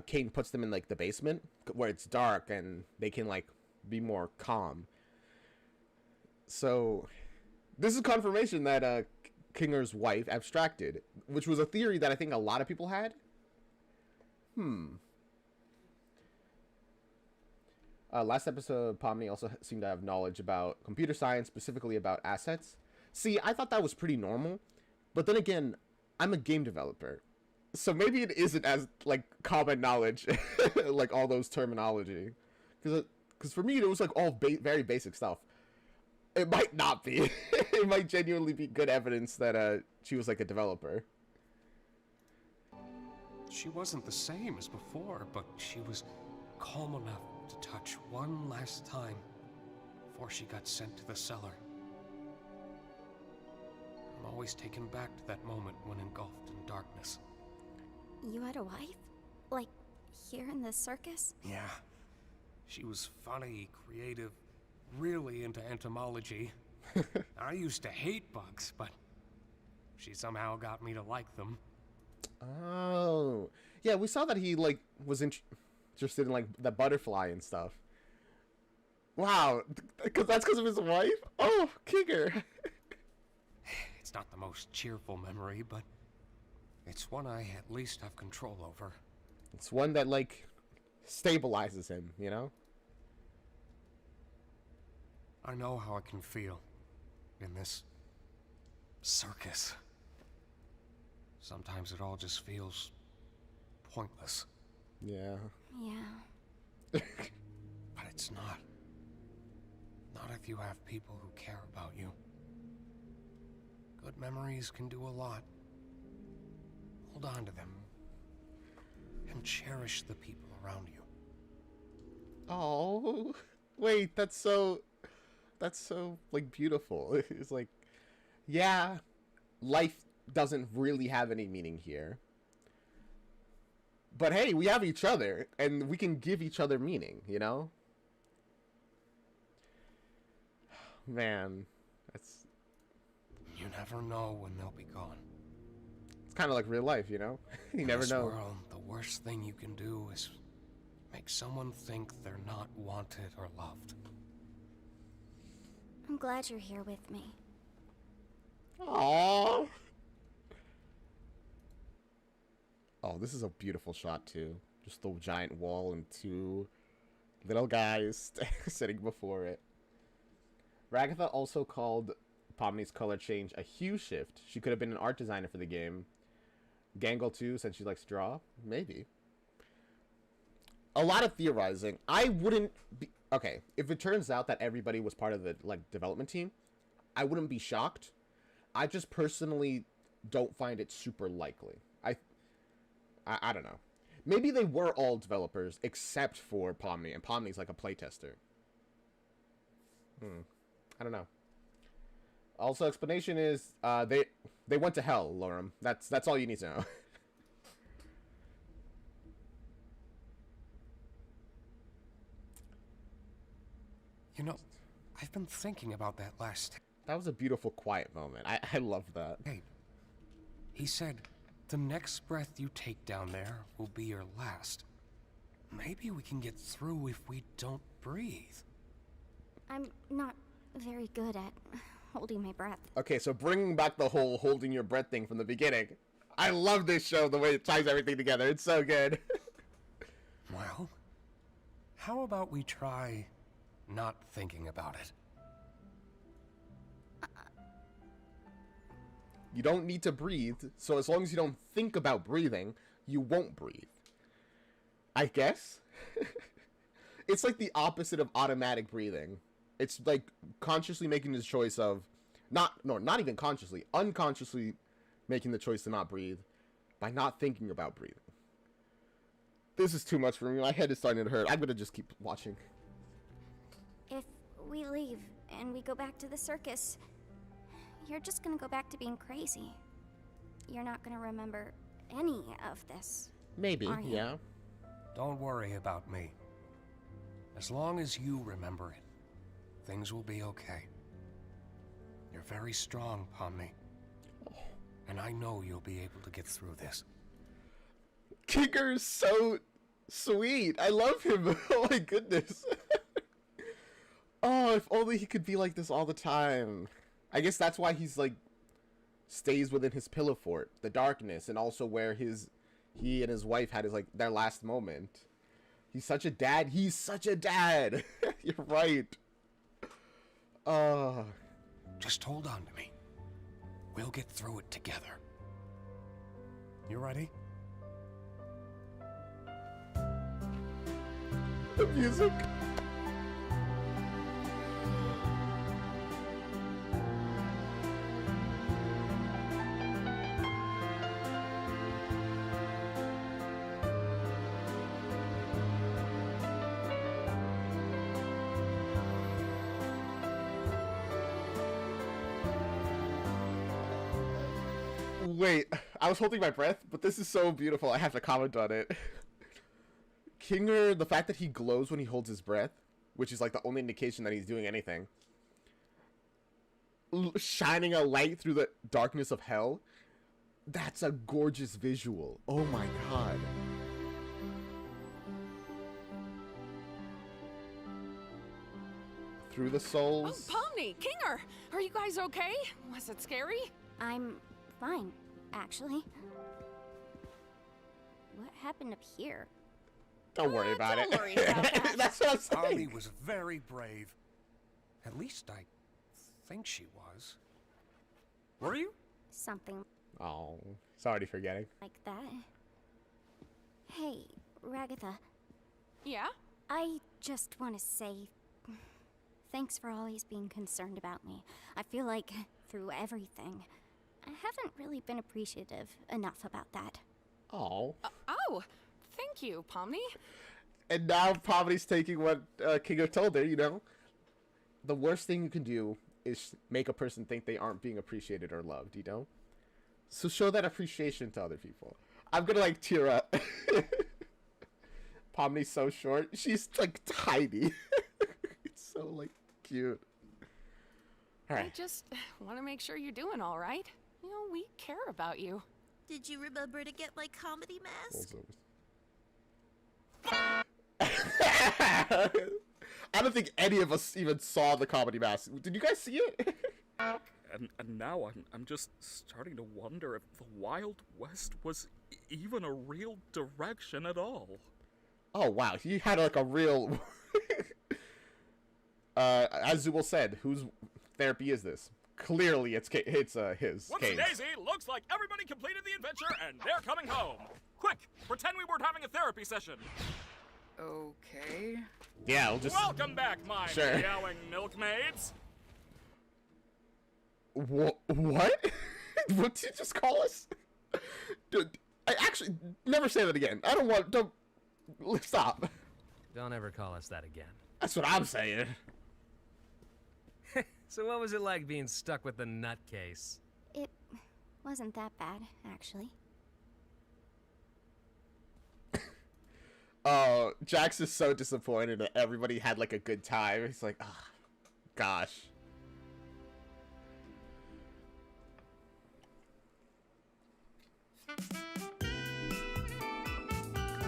Kane puts them in like the basement where it's dark and they can like be more calm. So this is confirmation that Kinger's wife abstracted, which was a theory that I think a lot of people had. Last episode, Pomni also seemed to have knowledge about computer science, specifically about assets. See, I thought that was pretty normal, but then again, I'm a game developer, so maybe it isn't as like common knowledge, like all those terminology, because for me it was like all very basic stuff. It might not be. It might genuinely be good evidence that she was like a developer. She wasn't the same as before, but she was calm enough to touch one last time before she got sent to the cellar. I'm always taken back to that moment when engulfed in darkness. You had a wife? Like, here in the circus? Yeah. She was funny, creative, really into entomology. I used to hate bugs, but she somehow got me to like them. Oh. Yeah, we saw that he, like, was interested in, like, the butterfly and stuff. Wow. That's because of his wife? Oh, Kinger. It's not the most cheerful memory, but it's one I at least have control over. It's one that, like, stabilizes him, you know? I know how I can feel in this circus. Sometimes it all just feels pointless. Yeah. Yeah. But it's not. Not if you have people who care about you. Good memories can do a lot. Hold on to them. And cherish the people around you. Oh, wait, that's so, like, beautiful. It's like, yeah, life doesn't really have any meaning here. But hey, we have each other, and we can give each other meaning, you know? Man, that's... You never know when they'll be gone. It's kind of like real life, you know? You never know. In this world, the worst thing you can do is make someone think they're not wanted or loved. I'm glad you're here with me. Aww. Oh, this is a beautiful shot, too. Just the giant wall and two little guys sitting before it. Ragatha also called Pomni's color change a hue shift. She could have been an art designer for the game. Gangle, too, since she likes to draw. Maybe. A lot of theorizing. I wouldn't be... Okay, if it turns out that everybody was part of the, like, development team, I wouldn't be shocked. I just personally don't find it super likely. I don't know. Maybe they were all developers except for Pomni, and Pomni's like a playtester. I don't know. Also, explanation is they went to hell, Lorem. That's all you need to know. You know, I've been thinking about that last. That was a beautiful, quiet moment. I love that. Hey, he said, the next breath you take down there will be your last. Maybe we can get through if we don't breathe. I'm not very good at holding my breath. Okay, so bringing back the whole holding your breath thing from the beginning. I love this show, the way it ties everything together. It's so good. Well, how about we try not thinking about it? You don't need to breathe, so as long as you don't think about breathing, you won't breathe. I guess? It's like the opposite of automatic breathing. It's like consciously making the choice of, not even consciously, unconsciously making the choice to not breathe by not thinking about breathing. This is too much for me. My head is starting to hurt. I'm gonna just keep watching. If we leave and we go back to the circus, you're just gonna go back to being crazy. You're not gonna remember any of this. Maybe, are you? yeah. Don't worry about me. As long as you remember it, things will be okay. You're very strong, Pomni. And I know you'll be able to get through this. Kinger is so sweet. I love him. Oh my goodness. Oh, if only he could be like this all the time. I guess that's why he's like stays within his pillow fort, the darkness, and also where he and his wife had like their last moment. He's such a dad. He's such a dad. You're right. Just hold on to me. We'll get through it together. You ready? The music. Wait, I was holding my breath, but this is so beautiful. I have to comment on it. Kinger, the fact that he glows when he holds his breath, which is like the only indication that he's doing anything, shining a light through the darkness of hell, that's a gorgeous visual. Oh my god. Through the souls. Oh, Pomni, Kinger, are you guys okay? Was it scary? I'm fine, actually. What happened up here? Don't worry about don't it. worry about that. That's what I'm saying. Pomni was very brave. At least I think she was. Were you? Something Oh, sorry forgetting. like that. Hey, Ragatha. Yeah? I just want to say thanks for always being concerned about me. I feel like through everything, I haven't really been appreciative enough about that. Oh. Oh, thank you, Pomni. And now Poverty's taking what Kingo told her, you know? The worst thing you can do is make a person think they aren't being appreciated or loved, you know? So show that appreciation to other people. I'm gonna like tear up. Pomni's so short. She's like tiny. It's so like cute. All I right. just want to make sure you're doing all right. You know, we care about you. Did you remember to get my comedy mask? I don't think any of us even saw the comedy mask. Did you guys see it? And now I'm just starting to wonder if the Wild West was even a real direction at all. Oh wow, he had like a real. As Zubul said, whose therapy is this? Clearly, it's his. Whoopsie daisy! Looks like everybody completed the adventure and they're coming home. Quick, pretend we weren't having a therapy session. Okay. Yeah, we'll just. Welcome back, my Sure. meowing milkmaids. What? What did you just call us? Dude, I actually never say that again. I don't want. Don't. Stop. Don't ever call us that again. That's what I'm saying. So what was it like being stuck with the nutcase? It wasn't that bad, actually. Oh, Jax is so disappointed that everybody had like a good time. He's like, oh, gosh.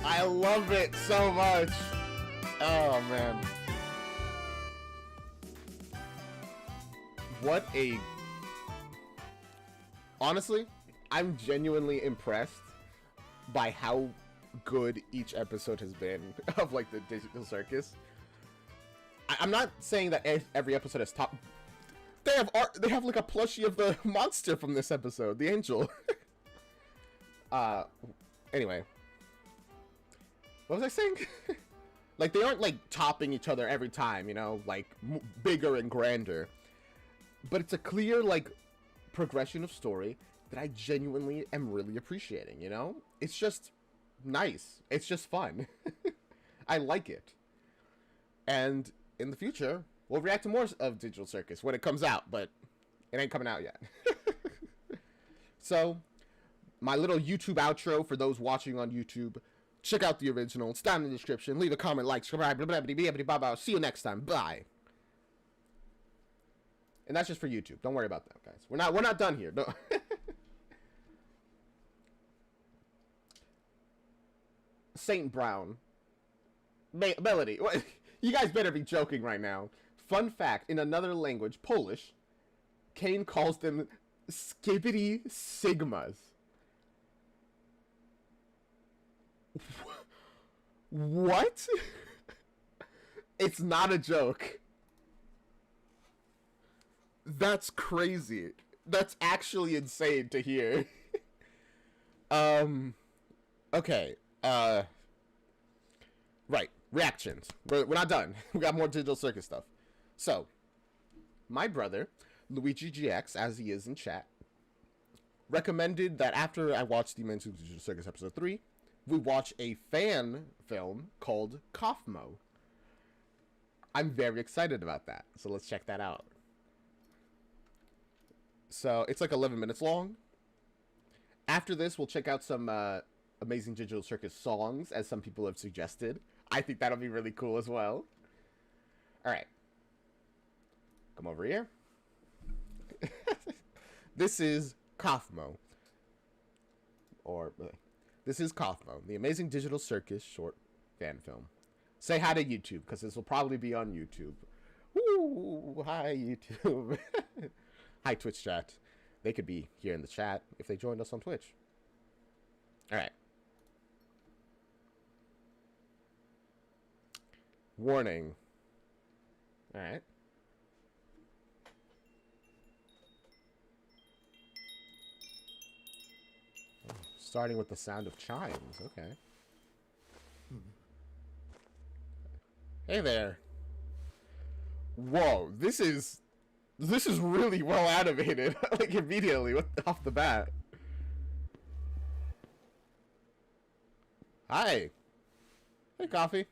I love it so much. Oh man. What a... Honestly, I'm genuinely impressed by how good each episode has been of like the Digital Circus. I'm not saying that every episode is top. They have art. They have like a plushie of the monster from this episode, the angel. Anyway, what was I saying? Like they aren't like topping each other every time, you know, like bigger and grander. But it's a clear like progression of story that I genuinely am really appreciating. You know, it's just nice. It's just fun. I like it. And in the future, we'll react to more of Digital Circus when it comes out, but it ain't coming out yet. So, my little YouTube outro for those watching on YouTube. Check out the original. It's down in the description. Leave a comment, like, subscribe, blah, blah, blah, blah, blah. See you next time. Bye. And that's just for YouTube. Don't worry about that, guys. We're not done here. No. Saint Brown. Melody. You guys better be joking right now. Fun fact, in another language, Polish, Kane calls them Skibbity Sigmas. What? It's not a joke. That's crazy. That's actually insane to hear. Okay. Right. Reactions. We're not done. We got more Digital Circus stuff. So, my brother, Luigi GX, as he is in chat, recommended that after I watched the Amazing Digital Circus episode 3, we watch a fan film called Kaufmo. I'm very excited about that. So let's check that out. So, it's like 11 minutes long. After this, we'll check out some Amazing Digital Circus songs, as some people have suggested. I think that'll be really cool as well. Alright. Come over here. This is Kaufmo. This is Kaufmo, the Amazing Digital Circus short fan film. Say hi to YouTube, because this will probably be on YouTube. Woo! Hi, YouTube. Hi, Twitch chat. They could be here in the chat if they joined us on Twitch. Alright. Warning. Alright. Starting with the sound of chimes. Okay. Hey there. Whoa, this is really well animated. Like immediately off the bat. Hi. Hey, Coffee.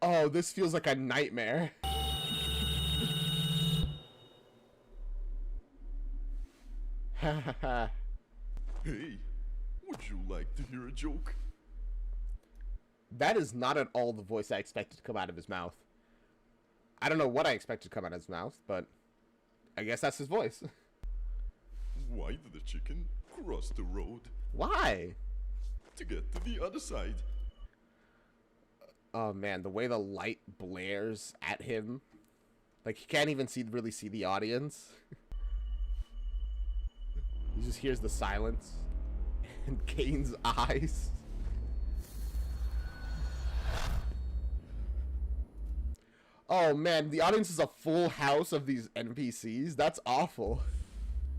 Oh, this feels like a nightmare. Hey, would you like to hear a joke? That is not at all the voice I expected to come out of his mouth. I don't know what I expected to come out of his mouth, but I guess that's his voice. Why did the chicken cross the road? Why? To get to the other side. Oh man, the way the light blares at him. Like he can't even really see the audience. He just hears the silence. And Kane's eyes. Oh man, the audience is a full house of these NPCs. That's awful.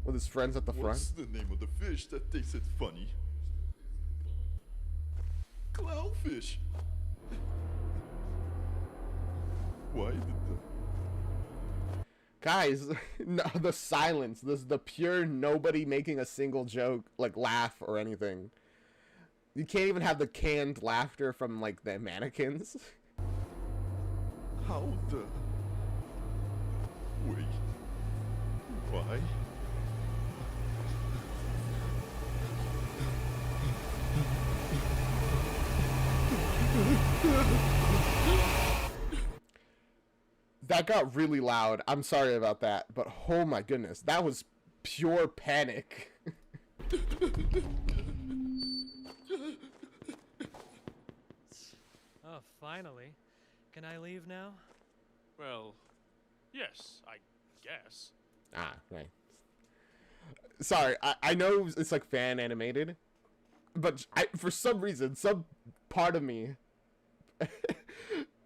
With his friends at the front. What's the name of the fish that tasted funny? Clownfish. Why did the... Guys, no, the silence, the pure nobody making a single joke, like laugh or anything. You can't even have the canned laughter from, like, the mannequins. How the... Wait. Why? That got really loud. I'm sorry about that, but oh my goodness, that was pure panic. Oh, finally. Can I leave now? Well, yes, I guess. Ah, right. Sorry, I know it's like fan animated, but for some reason, some part of me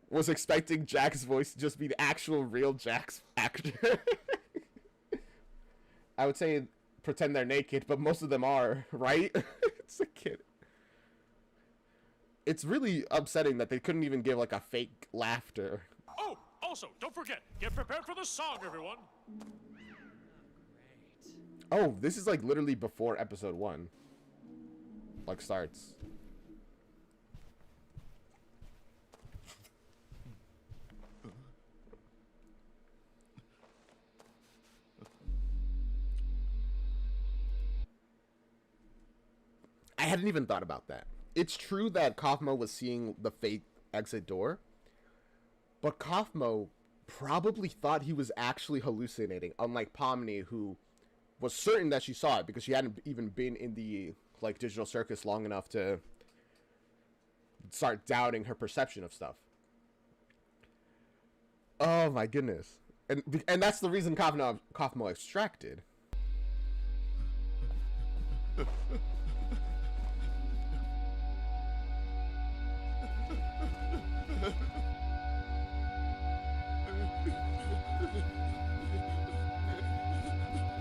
was expecting Jack's voice to just be the actual real Jack's actor. I would say pretend they're naked, but most of them are, right? It's a kid. It's really upsetting that they couldn't even give like a fake laughter. Oh, also, don't forget, get prepared for the song, everyone. Oh, this is like literally before episode 1. Like starts. I hadn't even thought about that. It's true that Kaufmo was seeing the fake exit door, but Kaufmo probably thought he was actually hallucinating, unlike Pomni, who was certain that she saw it because she hadn't even been in the like digital circus long enough to start doubting her perception of stuff. Oh my goodness. And that's the reason Kaufmo extracted.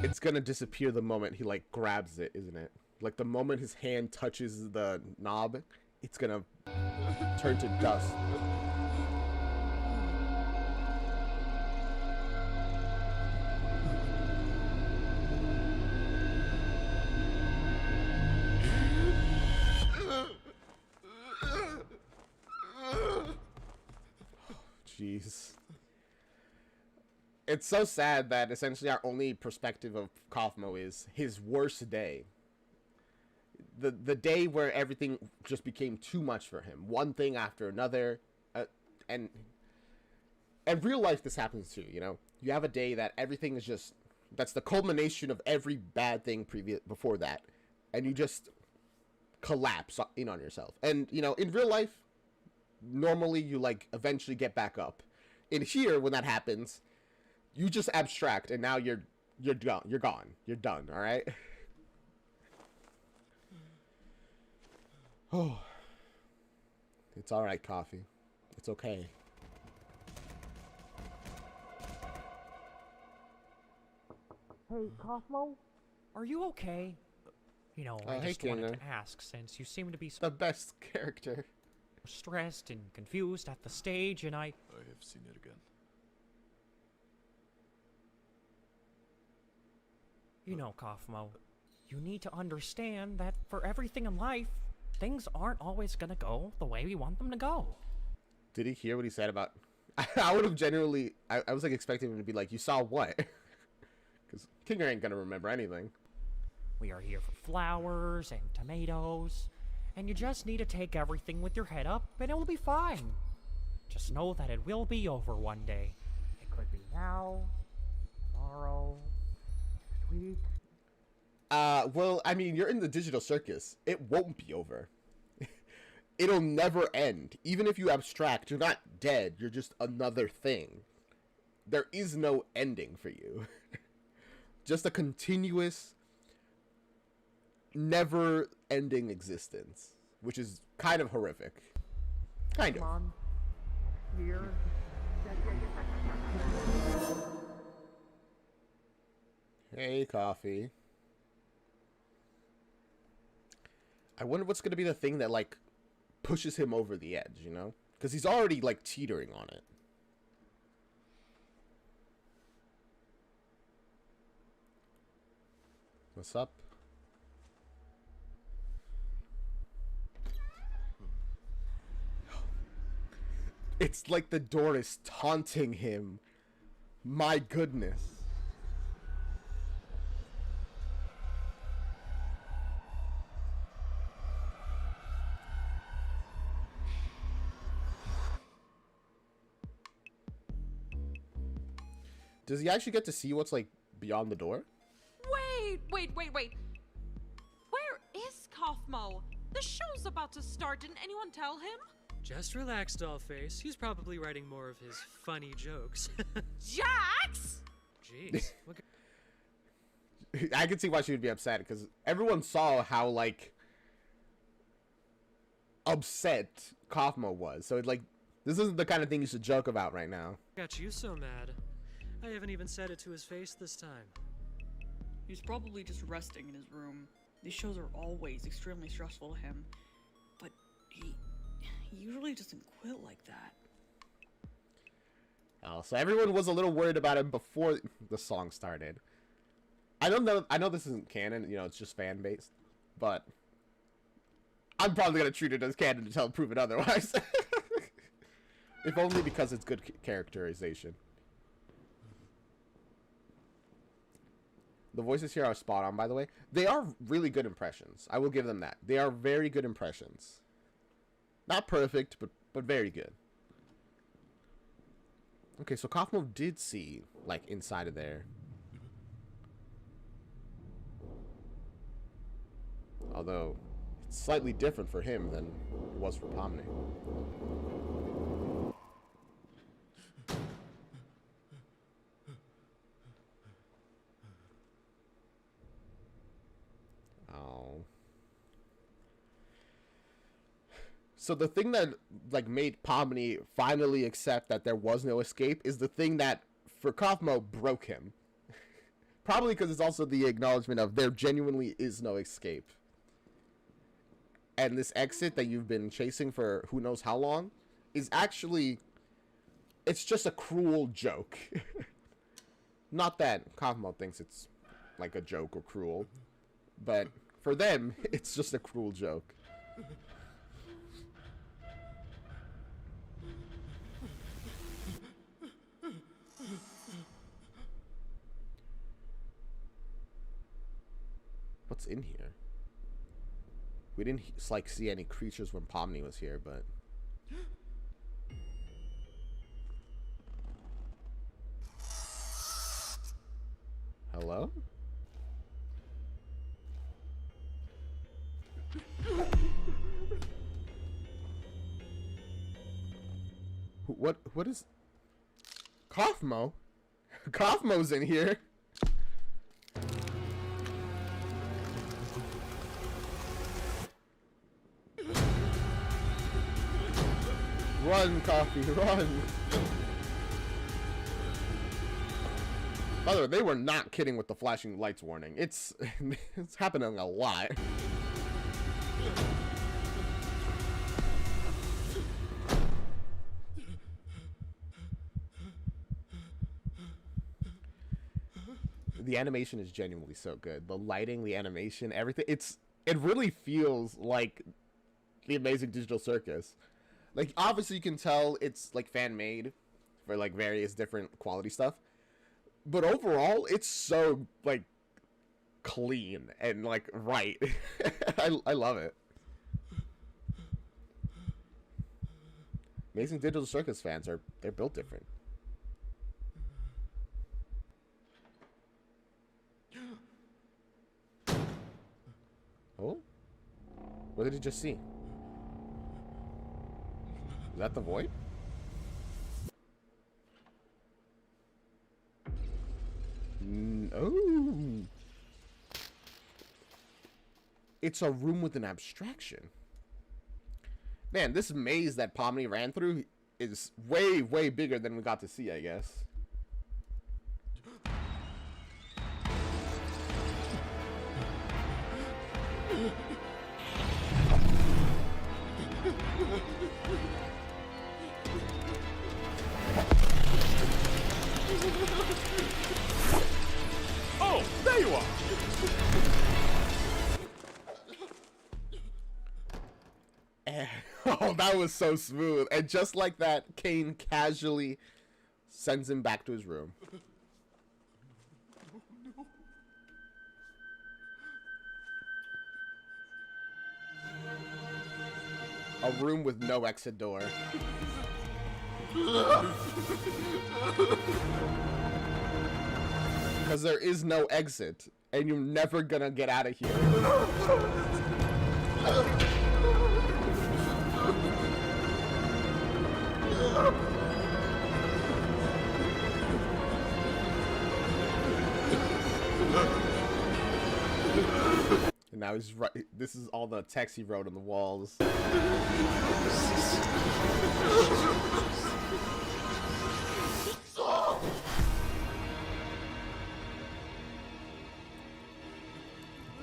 It's gonna disappear the moment he like grabs it, isn't it? Like the moment his hand touches the knob, it's gonna turn to dust. Jeez. It's so sad that essentially our only perspective of Kaufmo is his worst day. The day where everything just became too much for him. One thing after another. And real life this happens too, you know? You have a day that everything is just... That's the culmination of every bad thing before that. And you just collapse in on yourself. And, you know, in real life, normally you, like, eventually get back up. In here, when that happens... You just abstract, and now you're gone. You're gone. You're done. All right. Oh, it's all right, Coffee. It's okay. Hey, Kaufmo, are you okay? You know, I hey, just wanted Kinga. to ask, since you seem to be The best character. stressed and confused at the stage, and I have seen it again. You know, Kaufmo, you need to understand that for everything in life, things aren't always gonna go the way we want them to go. Did he hear what he said about... I would have genuinely... I was like expecting him to be like, you saw what? Because Kinga ain't gonna remember anything. We are here for flowers and tomatoes, and you just need to take everything with your head up, and it will be fine. Just know that it will be over one day. It could be now, tomorrow, next week. Well, I mean, you're in the digital circus. It won't be over. It'll never end. Even if you abstract, you're not dead. You're just another thing. There is no ending for you. Just a continuous, never-ending existence, which is kind of horrific. Kind of. Come on. Here. Hey, Coffee. I wonder what's going to be the thing that, like, pushes him over the edge, you know? Because he's already, like, teetering on it. What's up? It's like the door is taunting him. My goodness. Does he actually get to see what's like beyond the door? Wait. Where is Kaufmo? The show's about to start. Didn't anyone tell him? Just relax, Dollface. He's probably writing more of his funny jokes. Jax! Jeez. Look I can see why she would be upset, because everyone saw how, like, upset Kaufmo was. So, like, this isn't the kind of thing you should joke about right now. got you so mad. I haven't even said it to his face this time. He's probably just resting in his room. These shows are always extremely stressful to him. But he usually doesn't quit like that. Oh, so everyone was a little worried about him before the song started. I know this isn't canon, you know, it's just fan based, but I'm probably gonna treat it as canon until proven otherwise. If only because it's good characterization. The voices here are spot on, by the way. They are really good impressions. I will give them that. They are very good impressions. Not perfect, but very good. Okay, so Kaufmo did see, like, inside of there. Although, it's slightly different for him than it was for Pomni. Oh. So the thing that, like, made Pomni finally accept that there was no escape is the thing that, for Kaufmo, broke him. Probably because it's also the acknowledgement of there genuinely is no escape. And this exit that you've been chasing for who knows how long is actually, it's just a cruel joke. Not that Kaufmo thinks it's like a joke or cruel, but for them, it's just a cruel joke. What's in here? We didn't like see any creatures when Pomni was here, but hello? What is Kaufmo? Kaufmo's in here. Run, Coffee, run! By the way, they were not kidding with the flashing lights warning. It's happening a lot. The animation is genuinely so good. The lighting, the animation, everything. It really feels like the Amazing Digital Circus. Like, obviously you can tell it's, like, fan-made for, like, various different quality stuff. But overall, it's so, like, clean and, like, right. I love it. Amazing Digital Circus fans they're built different. Oh? What did he just see? Is that the void? Oh. It's a room with an abstraction. Man, this maze that Pomni ran through is way, way bigger than we got to see, I guess. Oh, there you are! Oh, that was so smooth. And just like that, Kane casually sends him back to his room. A room with no exit door. Because there is no exit, and you're never gonna get out of here. And now he's right. This is all the text he wrote on the walls.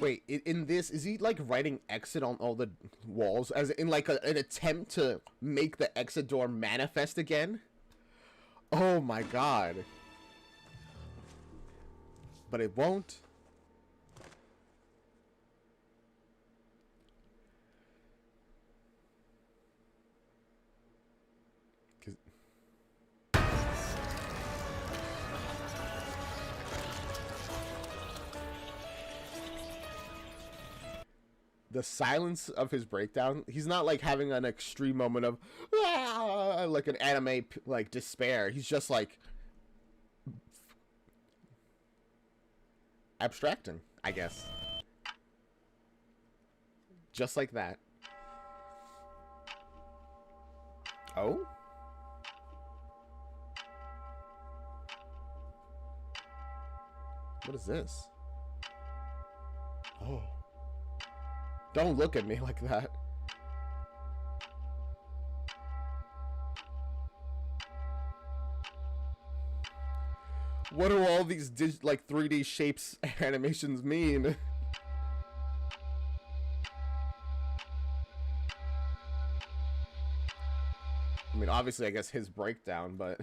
Wait, in this, is he like writing exit on all the walls as in like an attempt to make the exit door manifest again? Oh my god. But it won't. The silence of his breakdown, he's not like having an extreme moment of like an anime like despair. He's just like abstracting, I guess. Just like that. Oh? What is this? Oh. Don't look at me like that. What do all these like 3D shapes animations mean? I mean, obviously, I guess his breakdown, but...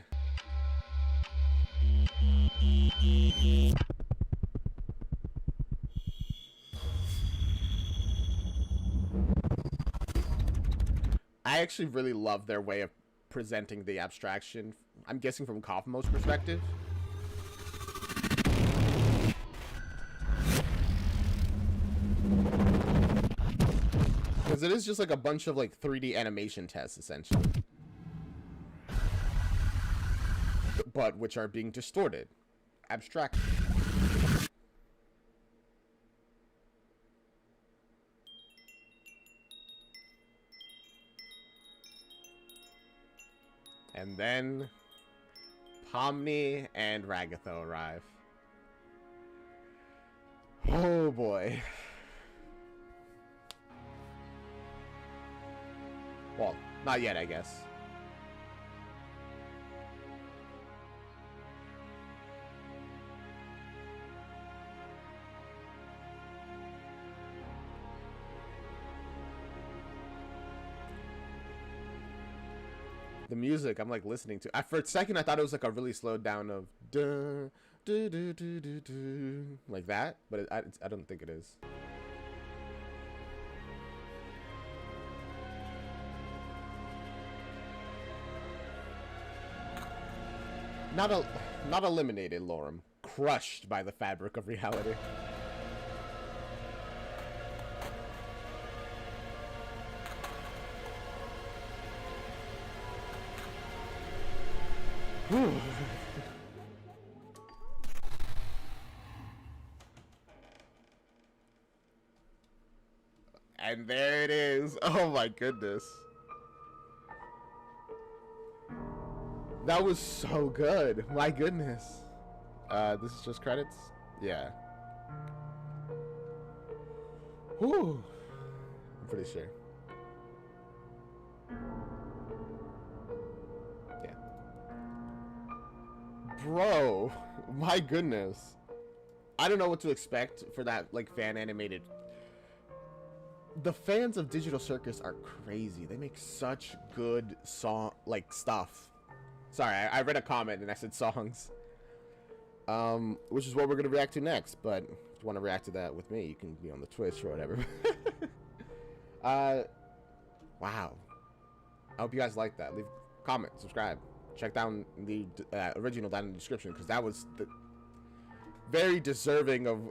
I actually really love their way of presenting the abstraction. I'm guessing from Kafumo's perspective. Because it is just like a bunch of like 3D animation tests, essentially. But which are being distorted. Abstract. And then Pomni and Ragatho arrive. Oh boy. Well, not yet, I guess. The music I'm like listening to. For a second I thought it was like a really slowed down of duh, do do do do do like that, but I don't think it is. Not eliminated, Lorem. Crushed by the fabric of reality. And there it is. Oh my goodness. That was so good. My goodness. This is just credits? Yeah. Whew. I'm pretty sure. Yeah. Bro, my goodness. I don't know what to expect for that, like, fan animated. The fans of Digital Circus are crazy. They make such good stuff. Sorry, I read a comment and I said songs. Which is what we're gonna react to next. But if you want to react to that with me, you can be on the Twitch or whatever. Wow. I hope you guys like that. Leave a comment, subscribe. Check down the original down in the description, because that was very deserving of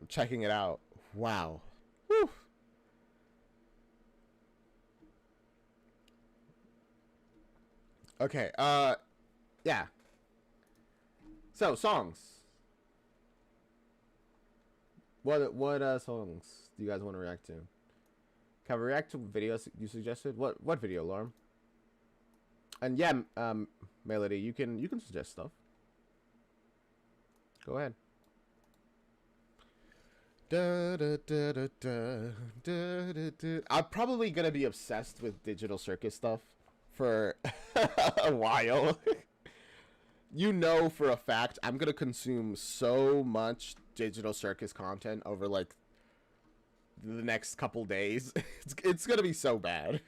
checking it out. Wow. Whew. Okay, yeah. So, songs. What songs do you guys want to react to? Can we react to videos you suggested? What video, Lorm? And yeah, Melody, you can suggest stuff. Go ahead. I'm probably gonna be obsessed with Digital Circus stuff for a while. You know for a fact I'm gonna consume so much Digital Circus content over like the next couple days. It's gonna be so bad.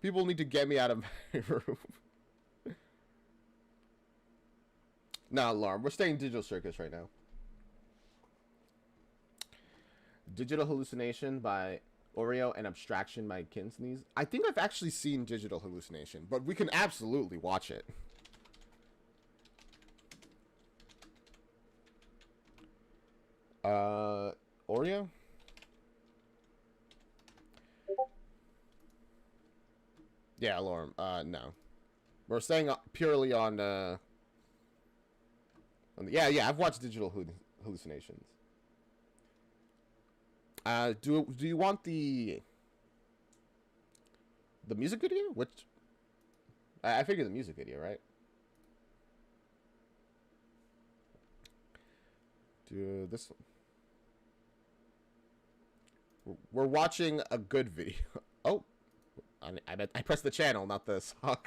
People need to get me out of my room. Nah, Alarm. We're staying Digital Circus right now. Digital Hallucination by Oreo and Abstraction by Kinsneys. I think I've actually seen Digital Hallucination, but we can absolutely watch it. Oreo? Yeah, Lorm. No. We're staying purely on yeah, I've watched Digital Hallucinations. Do you want the music video? Which I figured the music video, right? Do this one. We're watching a good video. Oh, I pressed the channel, not the song. Alright,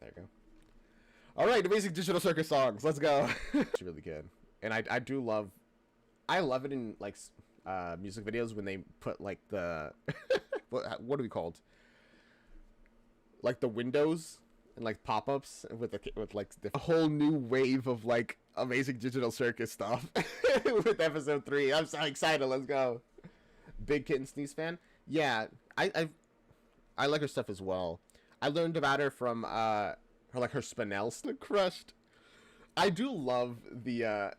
there you go. Alright, Amazing Digital Circus songs. Let's go. It's really good. And I love it in like music videos when they put like the what are we called? Like the windows and like pop-ups with like a whole new wave of like Amazing Digital Circus stuff with episode 3. I'm so excited. Let's go. Big Kitten Sneeze fan. Yeah, I like her stuff as well. I learned about her from her Spinel crushed. I do love the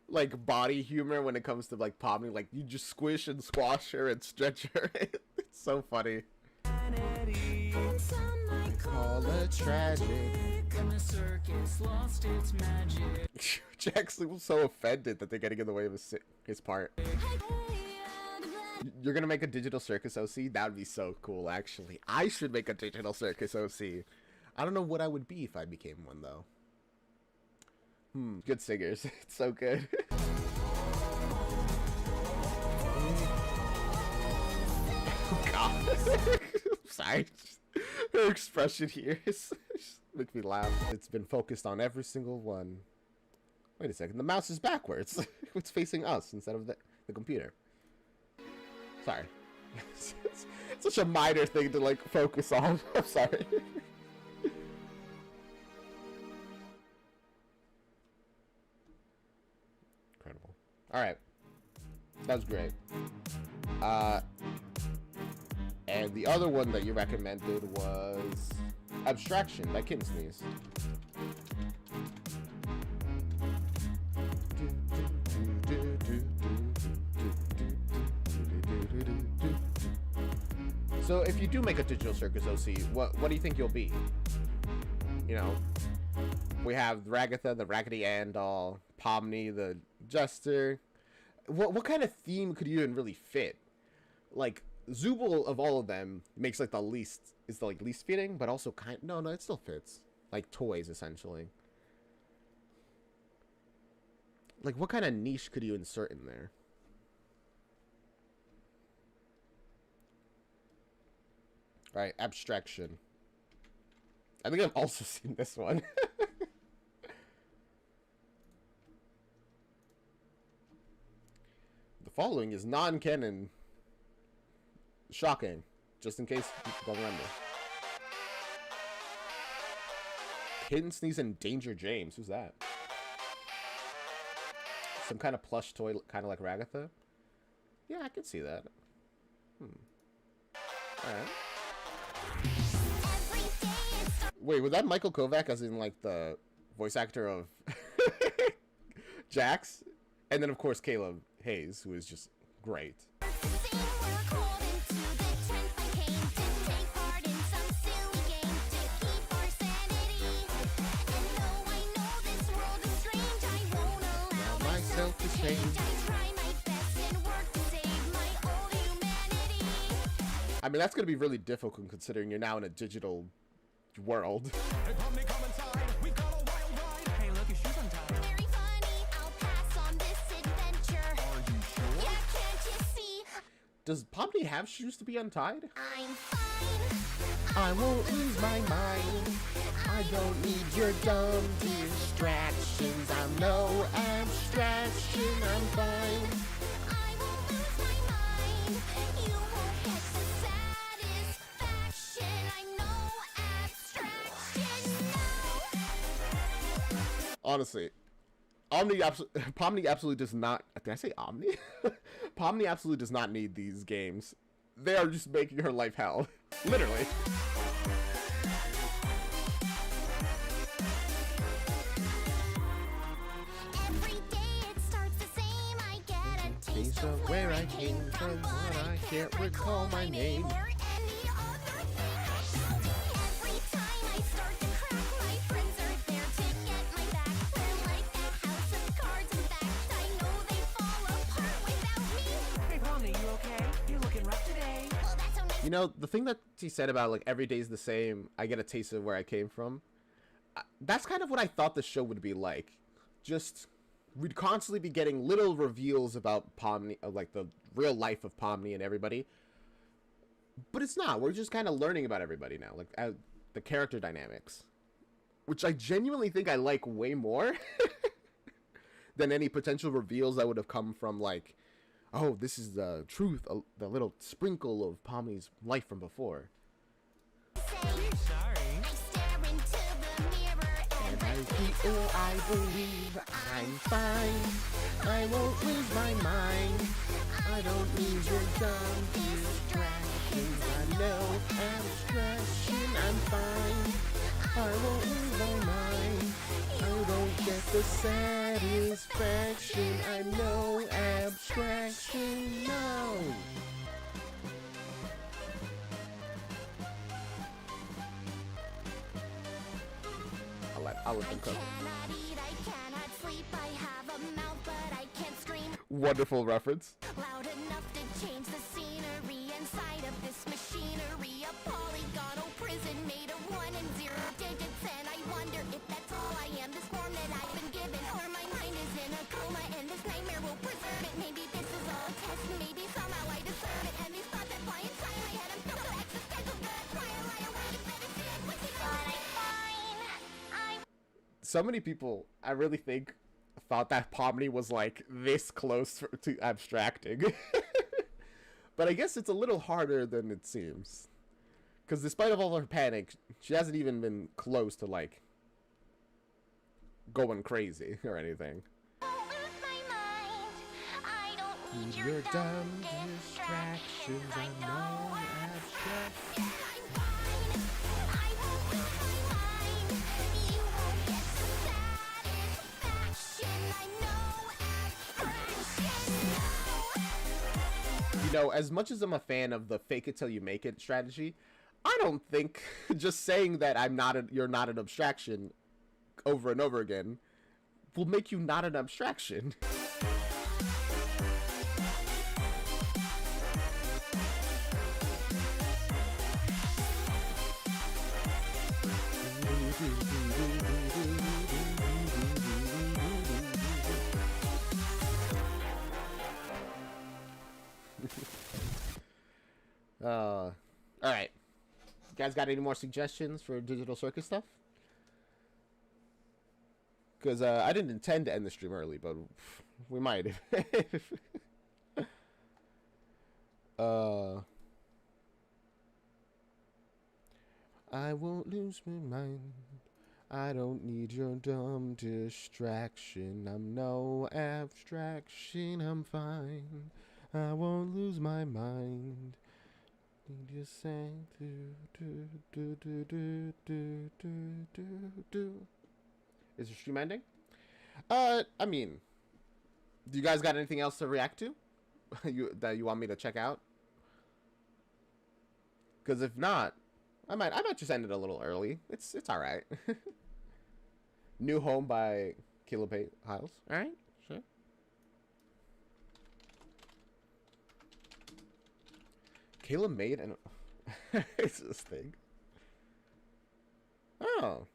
like body humor when it comes to like popping. Like you just squish and squash her and stretch her. It's so funny. Call it tragic. And the circus lost its magic. Jack's so offended that they're getting in the way of his part. You're gonna make a Digital Circus OC? That would be so cool, actually. I should make a Digital Circus OC. I don't know what I would be if I became one, though. Good singers. It's so good. Oh, God. Sorry. Her expression here just makes me laugh. It's been focused on every single one. Wait a second. The mouse is backwards. It's facing us instead of the computer. Sorry. It's such a minor thing to like focus on. I'm sorry. Incredible. Alright. That was great. And the other one that you recommended was Abstraction by Kinsneys. So if you do make a Digital Circus OC, what do you think you'll be? You know, we have Ragatha, the Raggedy Ann doll, Pomni, the Jester. What kind of theme could you even really fit? Like Zooble of all of them makes like the least fitting, but also no, it still fits. Like toys essentially. Like what kind of niche could you insert in there? Right, Abstraction. I think I've also seen this one. The following is non-canon. Shocking. Just in case you don't remember. Kitten Sneeze and Danger James. Who's that? Some kind of plush toy, kind of like Ragatha. Yeah, I could see that. Alright. Wait, was that Michael Kovac as in like the voice actor of Jax? And then of course Caleb Hayes, who is just great. I mean, that's going to be really difficult considering you're now in a digital world. Hey, look, your shoes untied. Very funny, I'll pass on this adventure. Are you sure? Yeah, can't you see? Does Pomni have shoes to be untied? I'm fine. I won't lose my mind. I don't need your dumb distractions. I'm no abstraction. I'm fine. I won't lose my mind. You won't get the satisfaction. I'm no abstraction. No. Honestly, Pomni absolutely does not. Did I say Omni? Pomni absolutely does not need these games. They are just making her life hell. Literally. Every day it starts the same. I get a taste of where I came from, but I can't recall my name or any other thing about me. Every time I start to crack, my friends are there to get my back. We're like a house of cards. In fact, I know they fall apart without me. Hey, Pomni, you okay? You're looking rough today. Well, that's so nice. You know, the thing that she said about like every day's the same, I get a taste of where I came from. That's kind of what I thought the show would be like. Just, we'd constantly be getting little reveals about Pomni, like the real life of Pomni and everybody. But it's not. We're just kind of learning about everybody now, like the character dynamics, which I genuinely think I like way more than any potential reveals that would have come from like, oh, this is the truth, the little sprinkle of Pomni's life from before. Sorry. I stare into the mirror and I feel I believe I'm fine. I won't lose my mind. I don't need your dumb distractions. I know abstraction. I'm fine. I won't lose my mind. I don't get the satisfaction. I know abstraction. No. I'll let them cook. cannot eat, I cannot sleep. I have a mouth, but I can't scream Wonderful reference. loud enough to change the scenery inside of this machinery. A polygonal prison made of 1 and 0 digits, and I wonder if that's all I am. This form that I've been given, or my mind is in a coma, and this nightmare will preserve it. Maybe this is all a test, maybe somehow I deserve it. And these thoughts that fly inside my head, I'm so existential that I try to lie away. Better see it, but I'm fine. So many people, I really think, thought that Pomni was like this close to abstracting. But I guess it's a little harder than it seems. Because despite of all her panic, she hasn't even been close to like going crazy or anything. Need your dumb distractions, I know abstraction. You know, as much as I'm a fan of the fake it till you make it strategy, I don't think just saying that you're not an abstraction over and over again will make you not an abstraction. Alright. You guys got any more suggestions for Digital Circus stuff? Because I didn't intend to end the stream early, but we might. I won't lose my mind. I don't need your dumb distraction. I'm no abstraction. I'm fine. I won't lose my mind. You just sang do. Is the stream ending? I mean, do you guys got anything else to react to? that you want me to check out? Because if not, I might just end it a little early. It's all right. New Home by Caleb Hiles. All right, sure. Caleb made an it's this thing. Oh,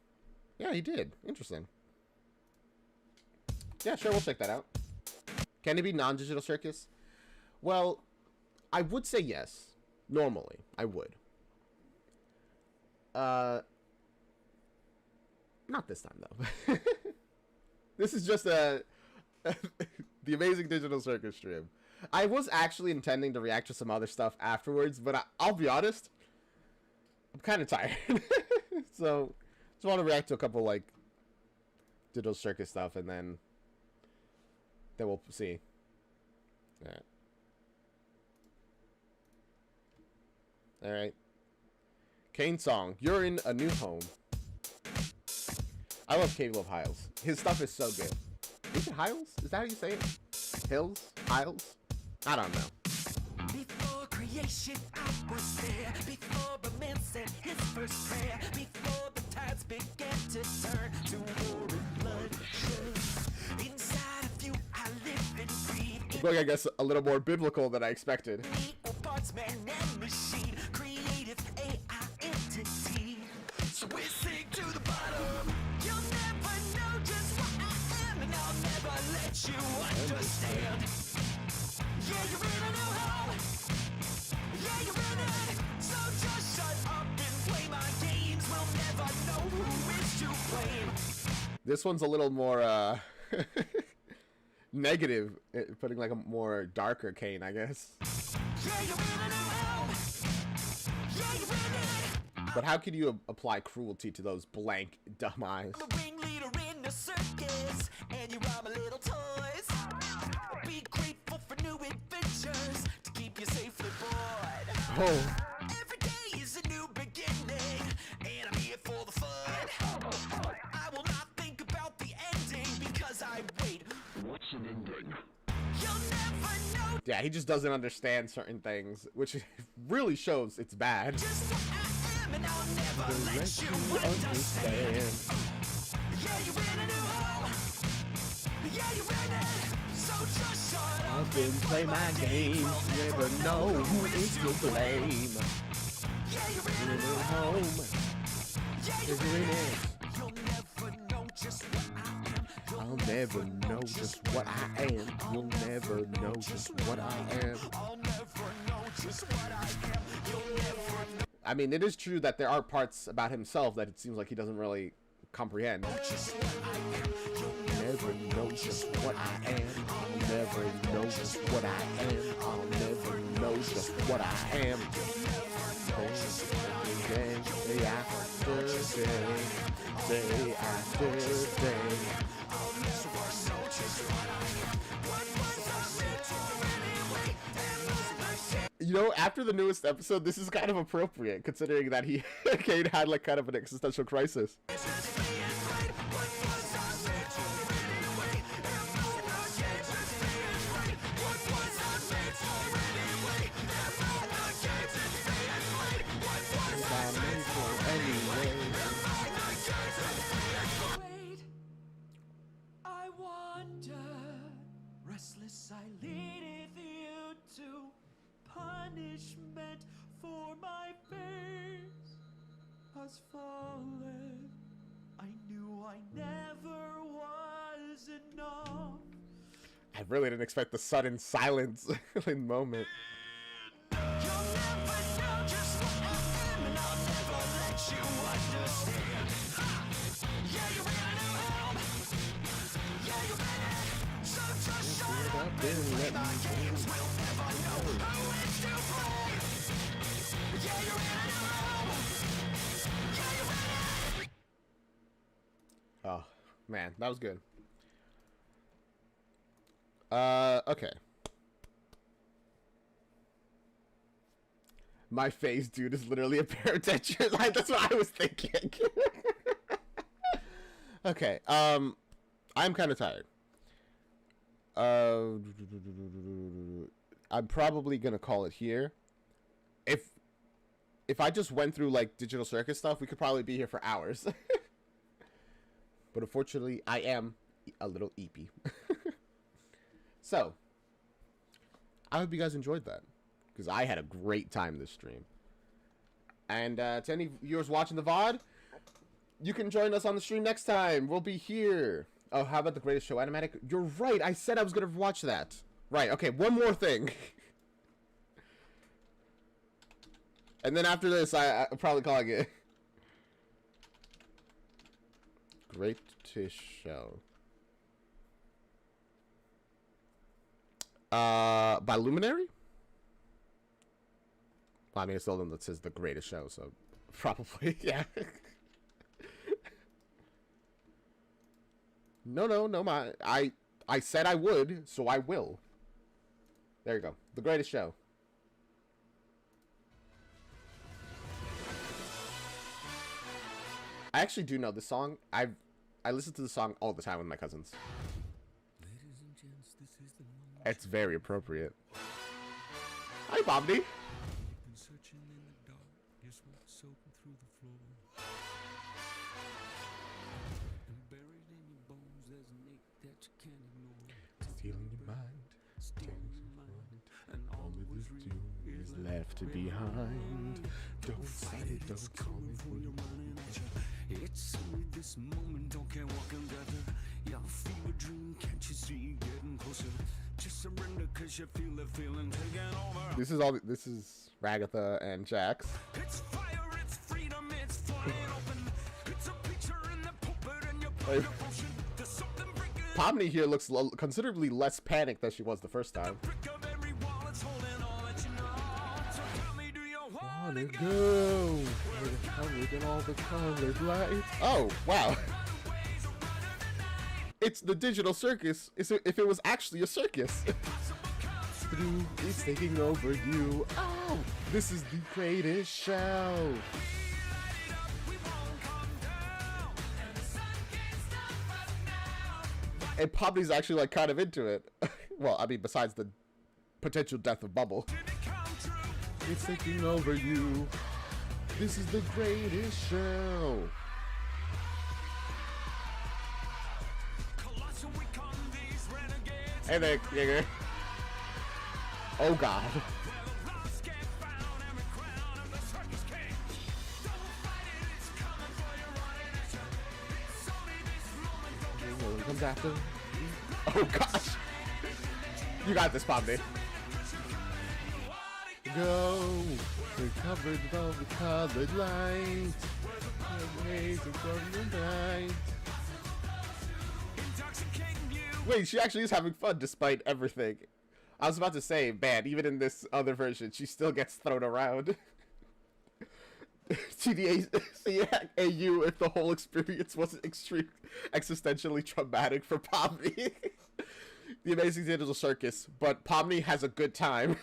yeah, he did. Interesting. Yeah, sure, we'll check that out. Can it be non-digital circus? Well, I would say yes. Normally, I would. Not this time though. This is just the Amazing Digital Circus stream. I was actually intending to react to some other stuff afterwards, but I'll be honest, I'm kind of tired. So, just want to react to a couple like Digital Circus stuff, and then we'll see. Alright. Alright. Kane song, You're in a New Home. I love Caleb Hiles. His stuff is so good. Is it Hiles? Is that how you say it? Hills? Hiles? I don't know. Before creation, I was there. Before man said his first prayer. Before the tides began to turn to war and bloodshed. Inside of you, I live and breathe. I'm going, I guess, a little more biblical than I expected. Parts man and machine, creative AI entity. So we sink to the bottom. You'll never know just what I am, and I'll never let you understand. Yeah, you're in a new home. Yeah, you're in it. So just shut up and play my games. We'll never know who is to blame. This one's a little more negative, putting like a more darker Kane, I guess. Yeah, you're in a new home. Yeah, you're in it. But how could you apply cruelty to those blank, dumb eyes? I'm a ringleader in the circus, and you are my little toys. Be grateful for new adventures to keep you safely bored. Oh. Every day is a new beginning, and I'm here for the fun. I will not think about the ending because I wait. What's an ending? You'll never know. Yeah, he just doesn't understand certain things, which really shows it's bad. Just what I am, and I'll never let you understand. Yeah, you're in a new home. Yeah, you're in it. So just shut up I've been playing my game. Never know who is to blame. Yeah, you're in a new home. Yeah, you're in it. You'll never know just what I am. I'll never know just what I am. You'll never know just what I am. I'll never know just what I am. You'll never know. I mean, it is true that there are parts about himself that it seems like he doesn't really comprehend. Never know just what I am. I'll never know just what I am. I'll never know just what I am. Day after day after day. You know, after the newest episode, this is kind of appropriate, considering that Kane had like kind of an existential crisis. I wonder, restless I leadeth you to punishment, for my face has fallen. I knew I never was enough. I really didn't expect the sudden silence moment. You'll never know just what I am, and I'll never let you understand. Ha! Yeah, you're in a new home. Yeah, you're in it. So just shut up and play my games. We'll never know who is to blame. Yeah, you're in a new home. Yeah, you're in it. Oh, man, that was good. Okay. My face, dude, is literally a pair of dentures. That's what I was thinking. Okay, I'm kind of tired. I'm probably gonna call it here. If I just went through like Digital Circus stuff, we could probably be here for hours. But unfortunately, I am a little eepy. So, I hope you guys enjoyed that, because I had a great time this stream. And to any viewers watching the VOD, you can join us on the stream next time. We'll be here. Oh, how about the Greatest Show Animatic? You're right. I said I was going to watch that. Right. Okay, one more thing. And then after this, I'll probably call it Greatest Show. By Luminary? Well, I mean, it's the one that says The Greatest Show, so probably, yeah. No, I said I would, so I will. There you go. The Greatest Show. I actually do know this song. I listen to the song all the time with my cousins. It's very appropriate. Hi, Bobby. Stealing your mind, and all it was real is left behind. Don't fight it, don't call me for your money. It's only this moment, don't care what can gather. Your fever dream, can't you see getting closer? Just surrender, cause you feel the feeling taking over. This is Ragatha and Jax. It's fire, it's freedom, it's flying open. It's a picture in the pulpit and your devotion. There's something breaking. Pomni here looks considerably less panicked than she was the first time. Wanna go where the colors and all the colors light. Oh, wow. It's the Digital Circus. If it was actually a circus. It's taking over you. Oh, this is the greatest show. And Pomni's actually like kind of into it. Well, I mean, besides the potential death of Bubble. It's taking over you. This is the greatest show. Hey there, Jaeger. Oh God. Comes after. Oh gosh. You got this, Pomni. Go. We're covered above the colored light. Wait, she actually is having fun despite everything. I was about to say, man, even in this other version, she still gets thrown around. TDAU if the whole experience wasn't extreme, existentially traumatic for Pomni. The Amazing Digital Circus, but Pomni has a good time.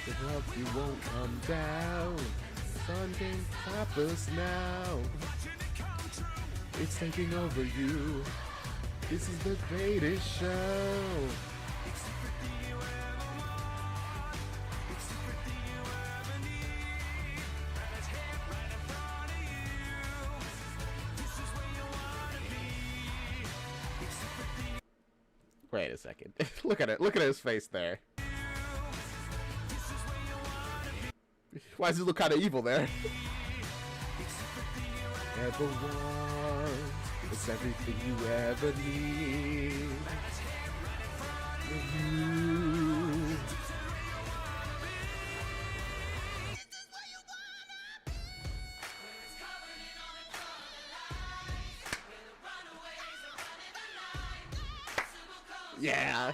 The love you won't come down. The sun can stop us now. It's taking over you. This is the greatest show. Wait a second. Look at it. Look at his face there. Why does he look kind of evil there? Ever want, it's everything you ever need. You. Yeah.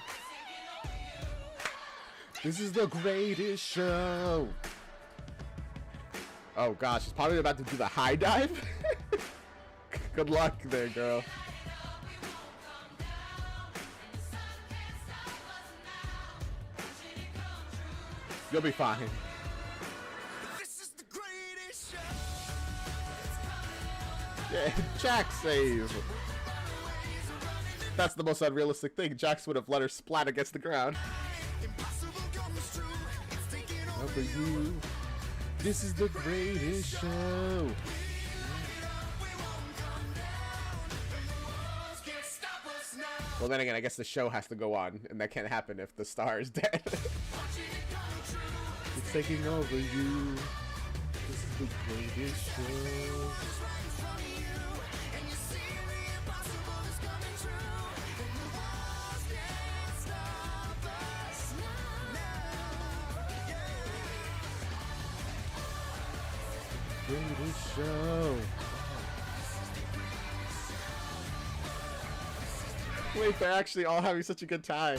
This is the greatest show. Oh gosh, she's probably about to do the high dive. Good luck there, girl. You'll be fine. Yeah, Jack save. That's the most unrealistic thing. Jax would have let her splat against the ground. Over you. This is the greatest show. Well, then again, I guess the show has to go on, and that can't happen if the star is dead. It's taking over you. This is the greatest show. Greatest show. Wait, they're actually all having such a good time.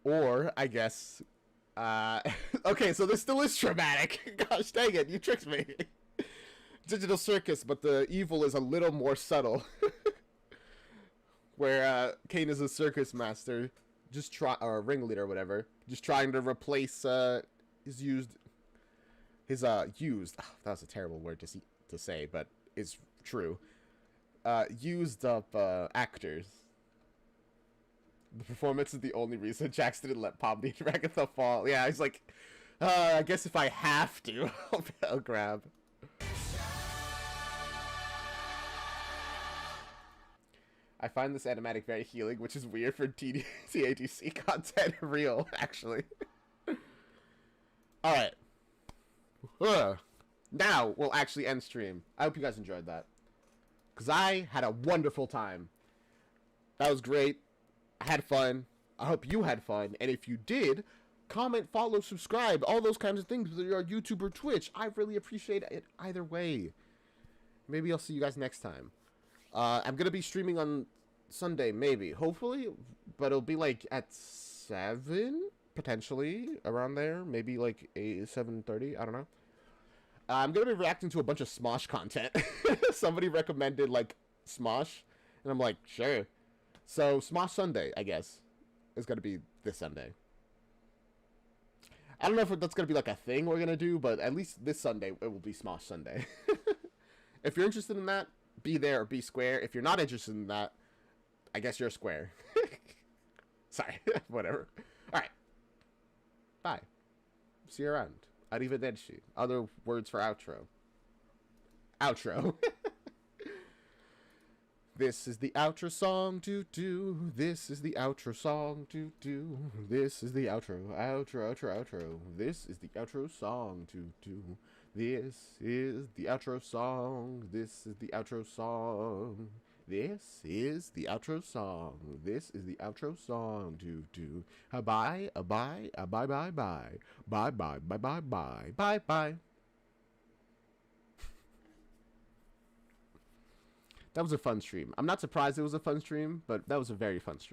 Or, I guess, okay, so this still is traumatic. Gosh dang it, you tricked me. Digital Circus, but the evil is a little more subtle. Where Kane is a circus master, or ringleader or whatever, just trying to replace his used. That was a terrible word to say, but it's true. Used up actors. The performance is the only reason Jax didn't let Palm Beach Ragatha fall. Yeah, he's like, I guess if I have to, I'll grab. I find this animatic very healing, which is weird for TADC content. Real, actually. Alright. Now we'll actually end stream. I hope you guys enjoyed that. Because I had a wonderful time. That was great. I had fun. I hope you had fun. And if you did, comment, follow, subscribe, all those kinds of things, whether you're on YouTube or Twitch. I really appreciate it either way. Maybe I'll see you guys next time. I'm going to be streaming on Sunday, maybe. Hopefully. But it'll be like at 7, potentially, around there. Maybe like 7:30, I don't know. I'm going to be reacting to a bunch of Smosh content. Somebody recommended, like, Smosh. And I'm like, sure. So, Smosh Sunday, I guess, is going to be this Sunday. I don't know if that's going to be like a thing we're going to do, but at least this Sunday, it will be Smosh Sunday. If you're interested in that, be there or be square. If you're not interested in that, I guess you're square. Sorry, whatever. Alright. Bye. See you around. Arrivederci. Other words for outro. Outro. This is the outro song to do. This is the outro song to do. This is the outro. Outro, outro, outro. This is the outro song to do. This is the outro song. This is the outro song. This is the outro song. This is the outro song to do. Bye, bye, bye, bye, bye. Bye, bye, bye, bye, bye. Bye, bye. That was a fun stream. I'm not surprised it was a fun stream, but that was a very fun stream.